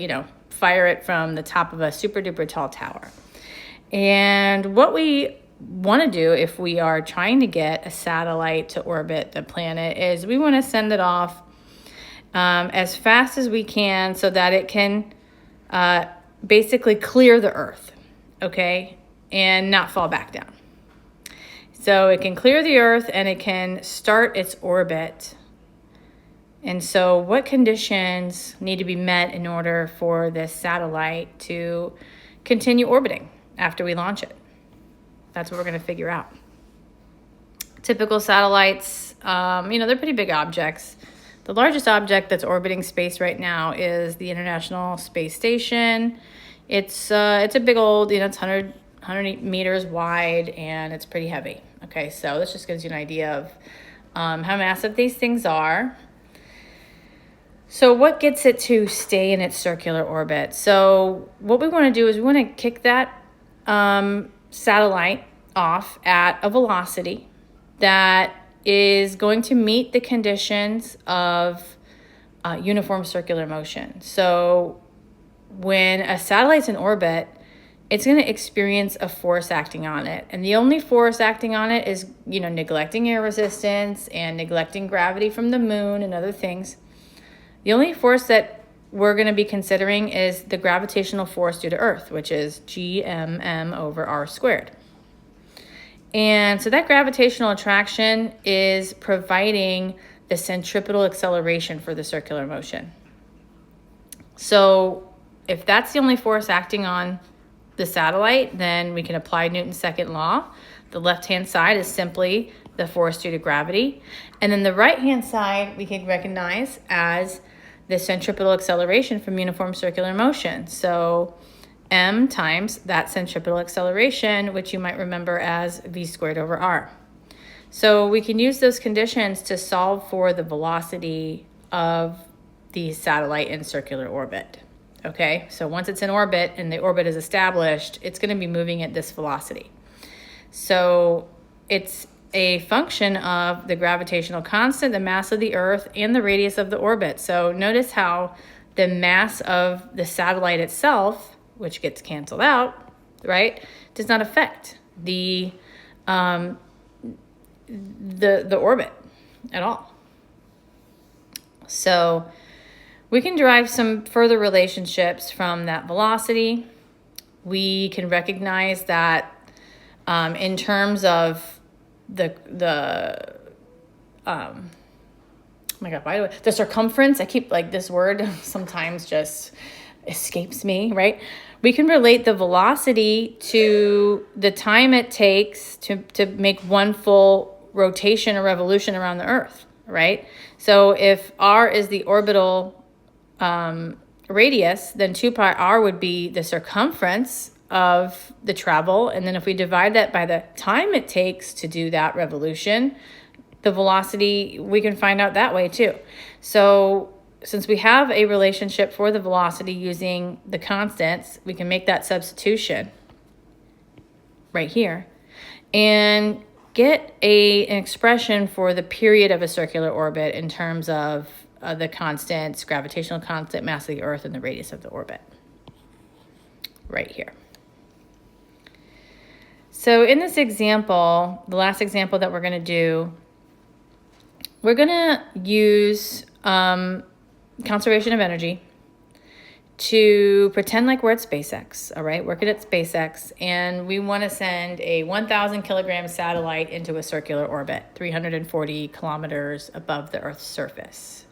fire it from the top of a super duper tall tower. And what we want to do if we are trying to get a satellite to orbit the planet is we want to send it off as fast as we can so that it can basically clear the Earth, and not fall back down. So it can clear the Earth and it can start its orbit. And so what conditions need to be met in order for this satellite to continue orbiting after we launch it? That's what we're going to figure out. Typical satellites, they're pretty big objects. The largest object that's orbiting space right now is the International Space Station. It's a big old, it's 100 meters wide, and it's pretty heavy. So this just gives you an idea of how massive these things are. So what gets it to stay in its circular orbit? So what we want to do is we want to kick that satellite off at a velocity that is going to meet the conditions of uniform circular motion. So when a satellite's in orbit, it's going to experience a force acting on it. And the only force acting on it is, neglecting air resistance and neglecting gravity from the moon and other things. The only force that we're going to be considering is the gravitational force due to Earth, which is GMM over R squared. And so that gravitational attraction is providing the centripetal acceleration for the circular motion. So if that's the only force acting on the satellite, then we can apply Newton's second law. The left-hand side is simply the force due to gravity. And then the right-hand side we can recognize as the centripetal acceleration from uniform circular motion. So m times that centripetal acceleration, which you might remember as v squared over r. So we can use those conditions to solve for the velocity of the satellite in circular orbit. Okay, so once it's in orbit and the orbit is established, it's going to be moving at this velocity. So it's a function of the gravitational constant, the mass of the Earth, and the radius of the orbit. So notice how the mass of the satellite itself, which gets canceled out, right, does not affect the orbit at all. So we can derive some further relationships from that velocity. We can recognize that in terms of the circumference, I keep this word sometimes just escapes me, right? We can relate the velocity to the time it takes to make one full rotation or revolution around the Earth, right? So if r is the orbital radius, then 2 pi r would be the circumference of the travel. And then if we divide that by the time it takes to do that revolution, the velocity, we can find out that way too. So since we have a relationship for the velocity using the constants, we can make that substitution right here and get an expression for the period of a circular orbit in terms of the constants, gravitational constant, mass of the Earth, and the radius of the orbit right here. So in this example, the last example that we're going to do, we're going to use conservation of energy to pretend like we're at SpaceX, all right? Working at SpaceX, and we want to send a 1,000 kilogram satellite into a circular orbit, 340 kilometers above the Earth's surface.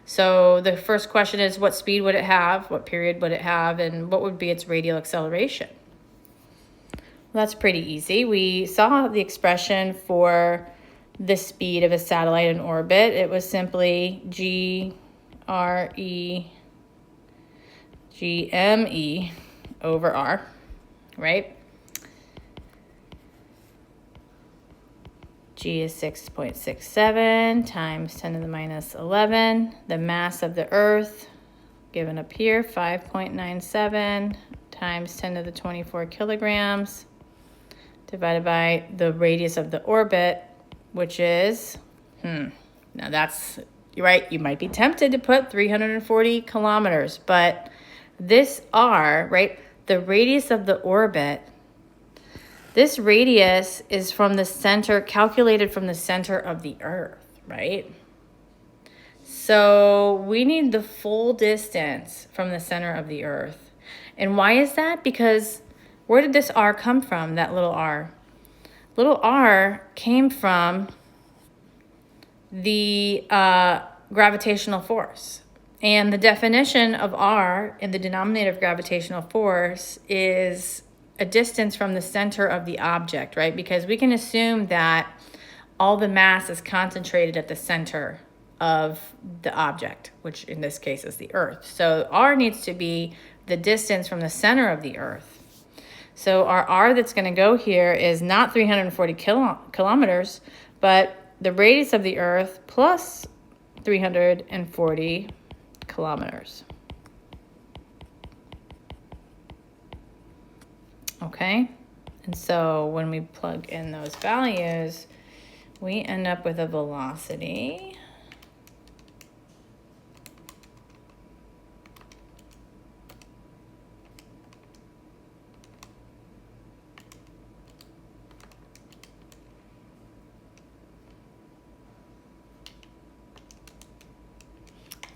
So the first question is, what speed would it have? What period would it have? And what would be its radial acceleration? Well, that's pretty easy. We saw the expression for the speed of a satellite in orbit. It was simply GME over R, right? G is 6.67 times 10 to the minus 11. The mass of the Earth, given up here, 5.97 times 10 to the 24 kilograms, divided by the radius of the orbit, which is, now that's, you're right, you might be tempted to put 340 kilometers, but this R, right, the radius of the orbit, this radius is from the center, calculated from the center of the Earth, right? So we need the full distance from the center of the Earth. And why is that? Because where did this R come from, that little r? Little r came from the gravitational force. And the definition of r in the denominator of gravitational force is a distance from the center of the object, right? Because we can assume that all the mass is concentrated at the center of the object, which in this case is the Earth. So r needs to be the distance from the center of the Earth. So our r that's going to go here is not 340 kilometers, but the radius of the Earth plus 340 kilometers. Okay, and so when we plug in those values, we end up with a velocity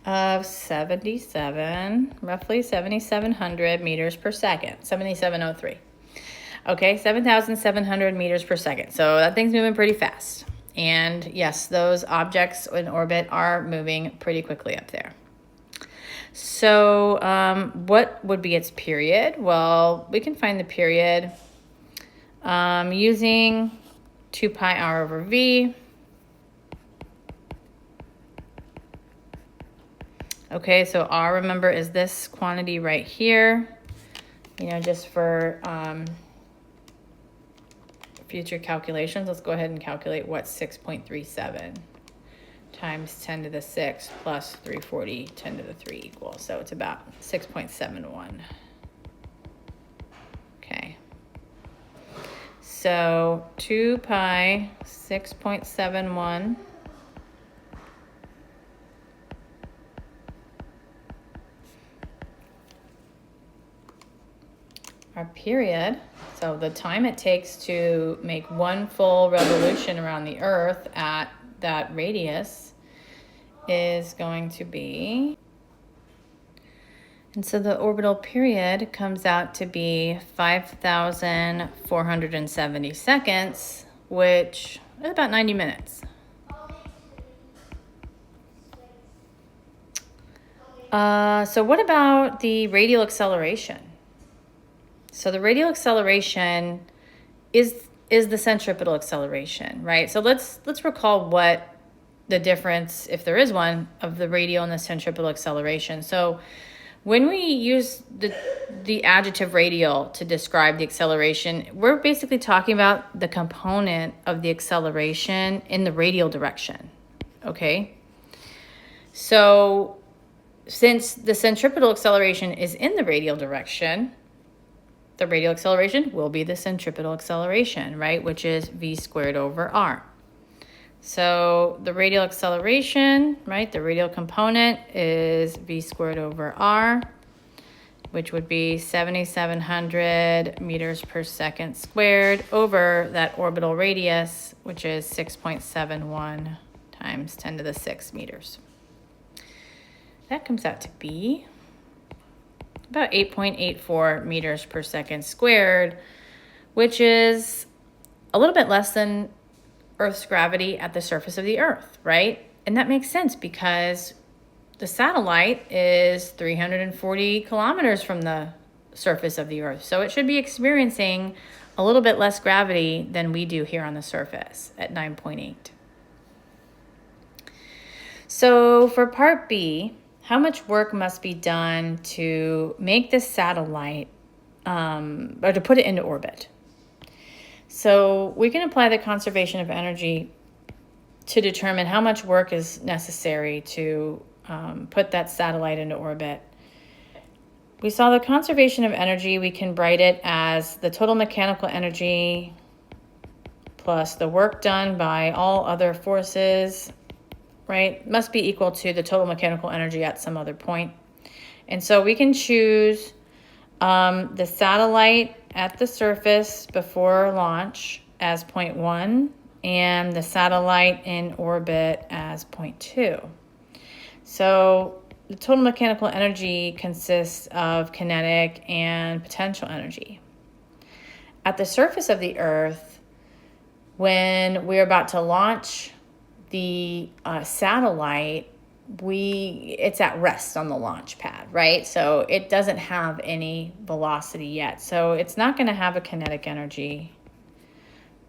of 77, roughly 7,700 meters per second, 7,703. Okay, 7,700 meters per second. So that thing's moving pretty fast. And yes, those objects in orbit are moving pretty quickly up there. So what would be its period? Well, we can find the period using 2 pi r over v. Okay, so r, remember, is this quantity right here. You know, just for future calculations, let's go ahead and calculate what's 6.37 times 10 to the 6 plus 340, 10 to the 3 equals. So it's about 6.71. Okay. So 2 pi 6.71 our period, so the time it takes to make one full revolution around the Earth at that radius is going to be, and so the orbital period comes out to be 5,470 seconds, which is about 90 minutes. So what about the radial acceleration? So the radial acceleration is the centripetal acceleration, right? So let's recall what the difference, if there is one, of the radial and the centripetal acceleration. So when we use the adjective radial to describe the acceleration, we're basically talking about the component of the acceleration in the radial direction, okay? So since the centripetal acceleration is in the radial direction, the radial acceleration will be the centripetal acceleration, right? Which is v squared over r. So the radial acceleration, right? The radial component is v squared over r, which would be 7,700 meters per second squared over that orbital radius, which is 6.71 times 10 to the 6 meters. That comes out to be about 8.84 meters per second squared, which is a little bit less than Earth's gravity at the surface of the Earth, right? And that makes sense because the satellite is 340 kilometers from the surface of the Earth. So it should be experiencing a little bit less gravity than we do here on the surface at 9.8. So for part B, how much work must be done to make this satellite, or to put it into orbit? So we can apply the conservation of energy to determine how much work is necessary to put that satellite into orbit. We saw the conservation of energy, we can write it as the total mechanical energy plus the work done by all other forces, right, must be equal to the total mechanical energy at some other point. And so we can choose the satellite at the surface before launch as 0.1 and the satellite in orbit as 0.2. So the total mechanical energy consists of kinetic and potential energy. At the surface of the Earth, when we're about to launch the satellite, it's at rest on the launch pad, right? So it doesn't have any velocity yet. So it's not going to have a kinetic energy,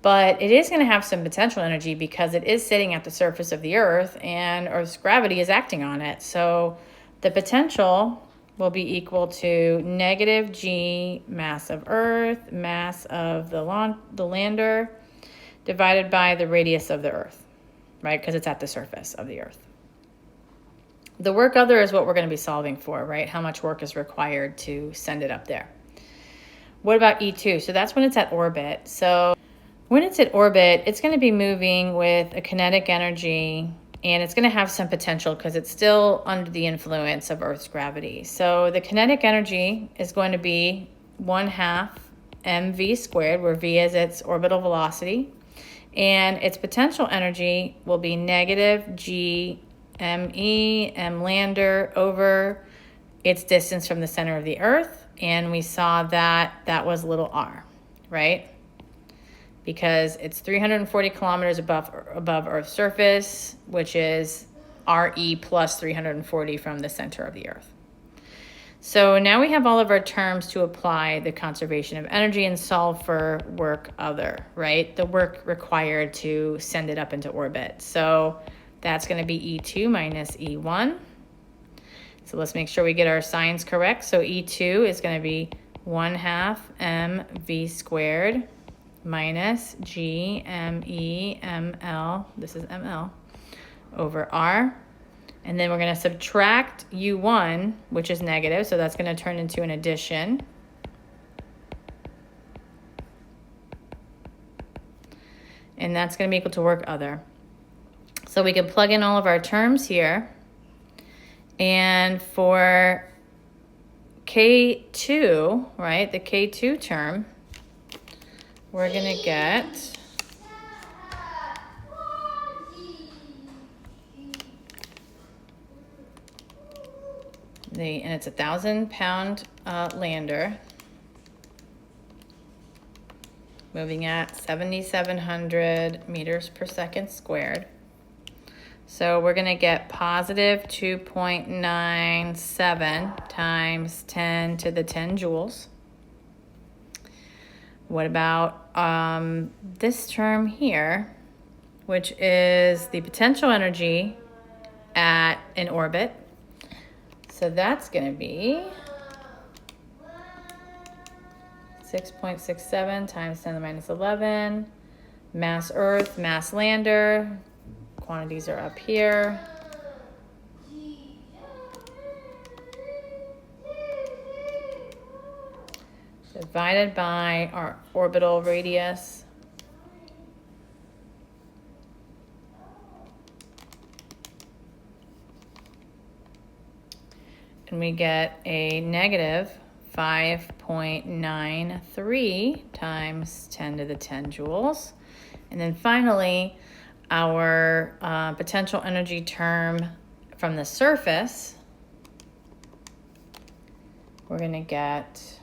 but it is going to have some potential energy because it is sitting at the surface of the Earth and Earth's gravity is acting on it. So the potential will be equal to negative g mass of Earth, mass of the lander, divided by the radius of the Earth, right? Because it's at the surface of the Earth. The work other is what we're going to be solving for, right? How much work is required to send it up there. What about E2? So that's when it's at orbit. So when it's at orbit, it's going to be moving with a kinetic energy and it's going to have some potential because it's still under the influence of Earth's gravity. So the kinetic energy is going to be 1/2 mv squared, where v is its orbital velocity, and its potential energy will be negative g ME, M lander, over its distance from the center of the Earth. And we saw that that was little r, right? Because it's 340 kilometers above Earth's surface, which is RE plus 340 from the center of the Earth. So now we have all of our terms to apply the conservation of energy and solve for work other, right? The work required to send it up into orbit. So that's going to be E2 minus E1. So let's make sure we get our signs correct. So E2 is going to be 1/2 mv squared minus g me ml, this is ml, over r. And then we're going to subtract u1, which is negative, so that's going to turn into an addition. And that's going to be equal to work other. So we can plug in all of our terms here. And for K2, right, the K2 term, we're going to get and it's a 1,000-pound lander moving at 7,700 meters per second squared. So we're going to get positive 2.97 times 10 to the 10 joules. What about this term here, which is the potential energy at an orbit? So that's going to be 6.67 times 10 to the minus 11. Mass Earth, mass lander. Quantities are up here. Divided by our orbital radius. And we get a negative 5.93 times 10 to the 10 joules. And then finally, our potential energy term from the surface, we're going to get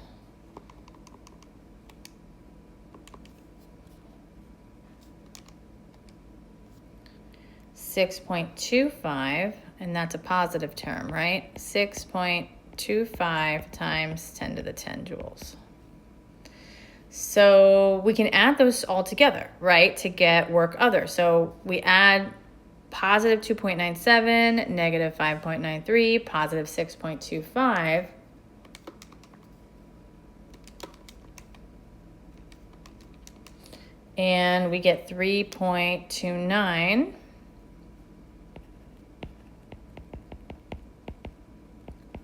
6.25, and that's a positive term, right? 6.25 times 10 to the 10 joules. So we can add those all together, right, to get work other. So we add positive 2.97, negative 5.93, positive 6.25. And we get 3.29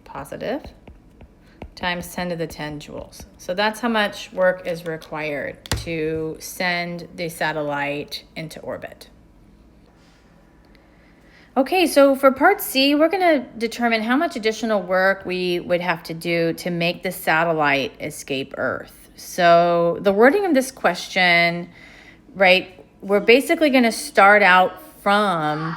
positive times 10 to the 10 joules. So that's how much work is required to send the satellite into orbit. Okay, so for part C, we're going to determine how much additional work we would have to do to make the satellite escape Earth. So the wording of this question, right, we're basically going to start out from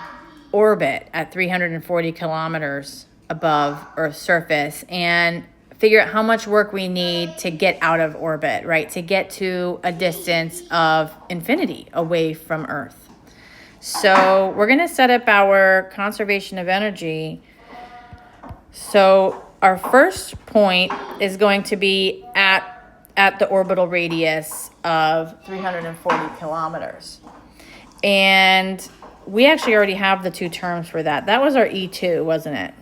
orbit at 340 kilometers above Earth's surface and figure out how much work we need to get out of orbit, right, to get to a distance of infinity away from Earth. So we're going to set up our conservation of energy. So our first point is going to be at the orbital radius of 340 kilometers. And we actually already have the two terms for that. That was our E2, wasn't it?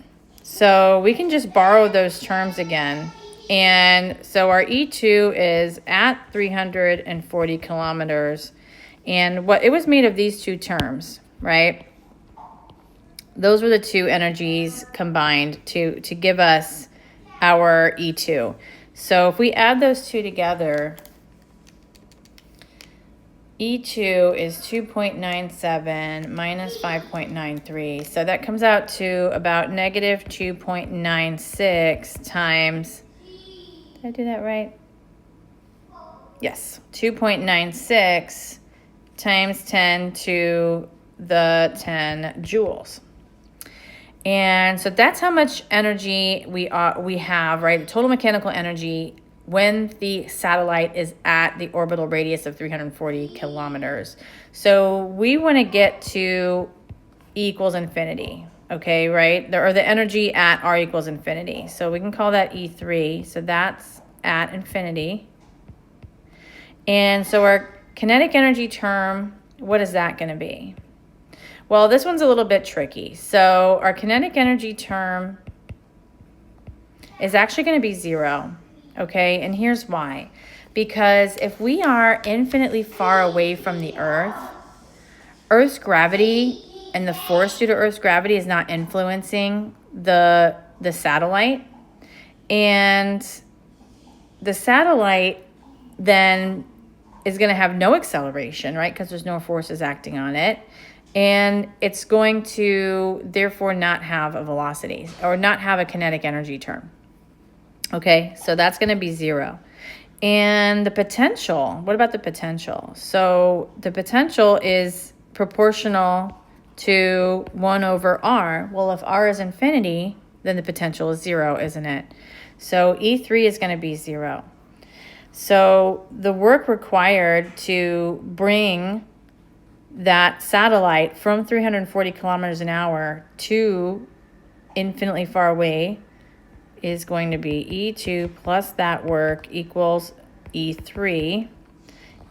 So we can just borrow those terms again. And so our E2 is at 340 kilometers. And what it was made of these two terms, right? Those were the two energies combined to give us our E2. So if we add those two together, E2 is 2.97 minus 5.93. So that comes out to about negative 2.96 times, did I do that right? Yes, 2.96 times 10 to the 10 joules. And so that's how much energy we have, right? The total mechanical energy when the satellite is at the orbital radius of 340 kilometers. So we want to get to E equals infinity, okay, right? Or the energy at R equals infinity. So we can call that E3. So that's at infinity. And so our kinetic energy term, what is that going to be? Well, this one's a little bit tricky. So our kinetic energy term is actually going to be 0, okay? And here's why. Because if we are infinitely far away from the Earth, Earth's gravity and the force due to Earth's gravity is not influencing the satellite. And the satellite then is going to have no acceleration, right? Because there's no forces acting on it. And it's going to therefore not have a velocity or not have a kinetic energy term. Okay, so that's going to be 0. And the potential, what about the potential? So the potential is proportional to 1 over r. Well, if r is infinity, then the potential is 0, isn't it? So E3 is going to be 0. So the work required to bring that satellite from 340 kilometers an hour to infinitely far away is going to be E2 plus that work equals E3.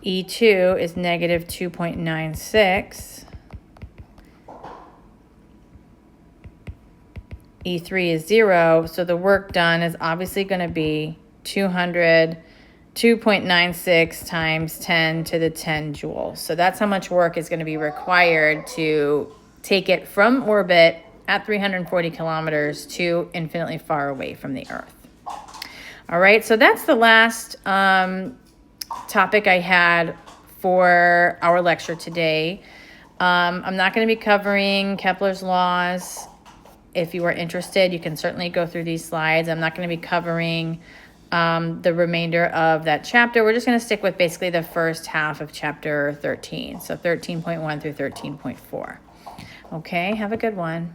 E2 is negative 2.96. E3 is 0, so the work done is obviously going to be 2.96 times 10 to the 10 joules. So that's how much work is going to be required to take it from orbit at 340 kilometers to infinitely far away from the Earth. All right, so that's the last topic I had for our lecture today. I'm not going to be covering Kepler's laws. If you are interested, you can certainly go through these slides. I'm not going to be covering the remainder of that chapter. We're just going to stick with basically the first half of chapter 13. So 13.1 through 13.4. Okay, have a good one.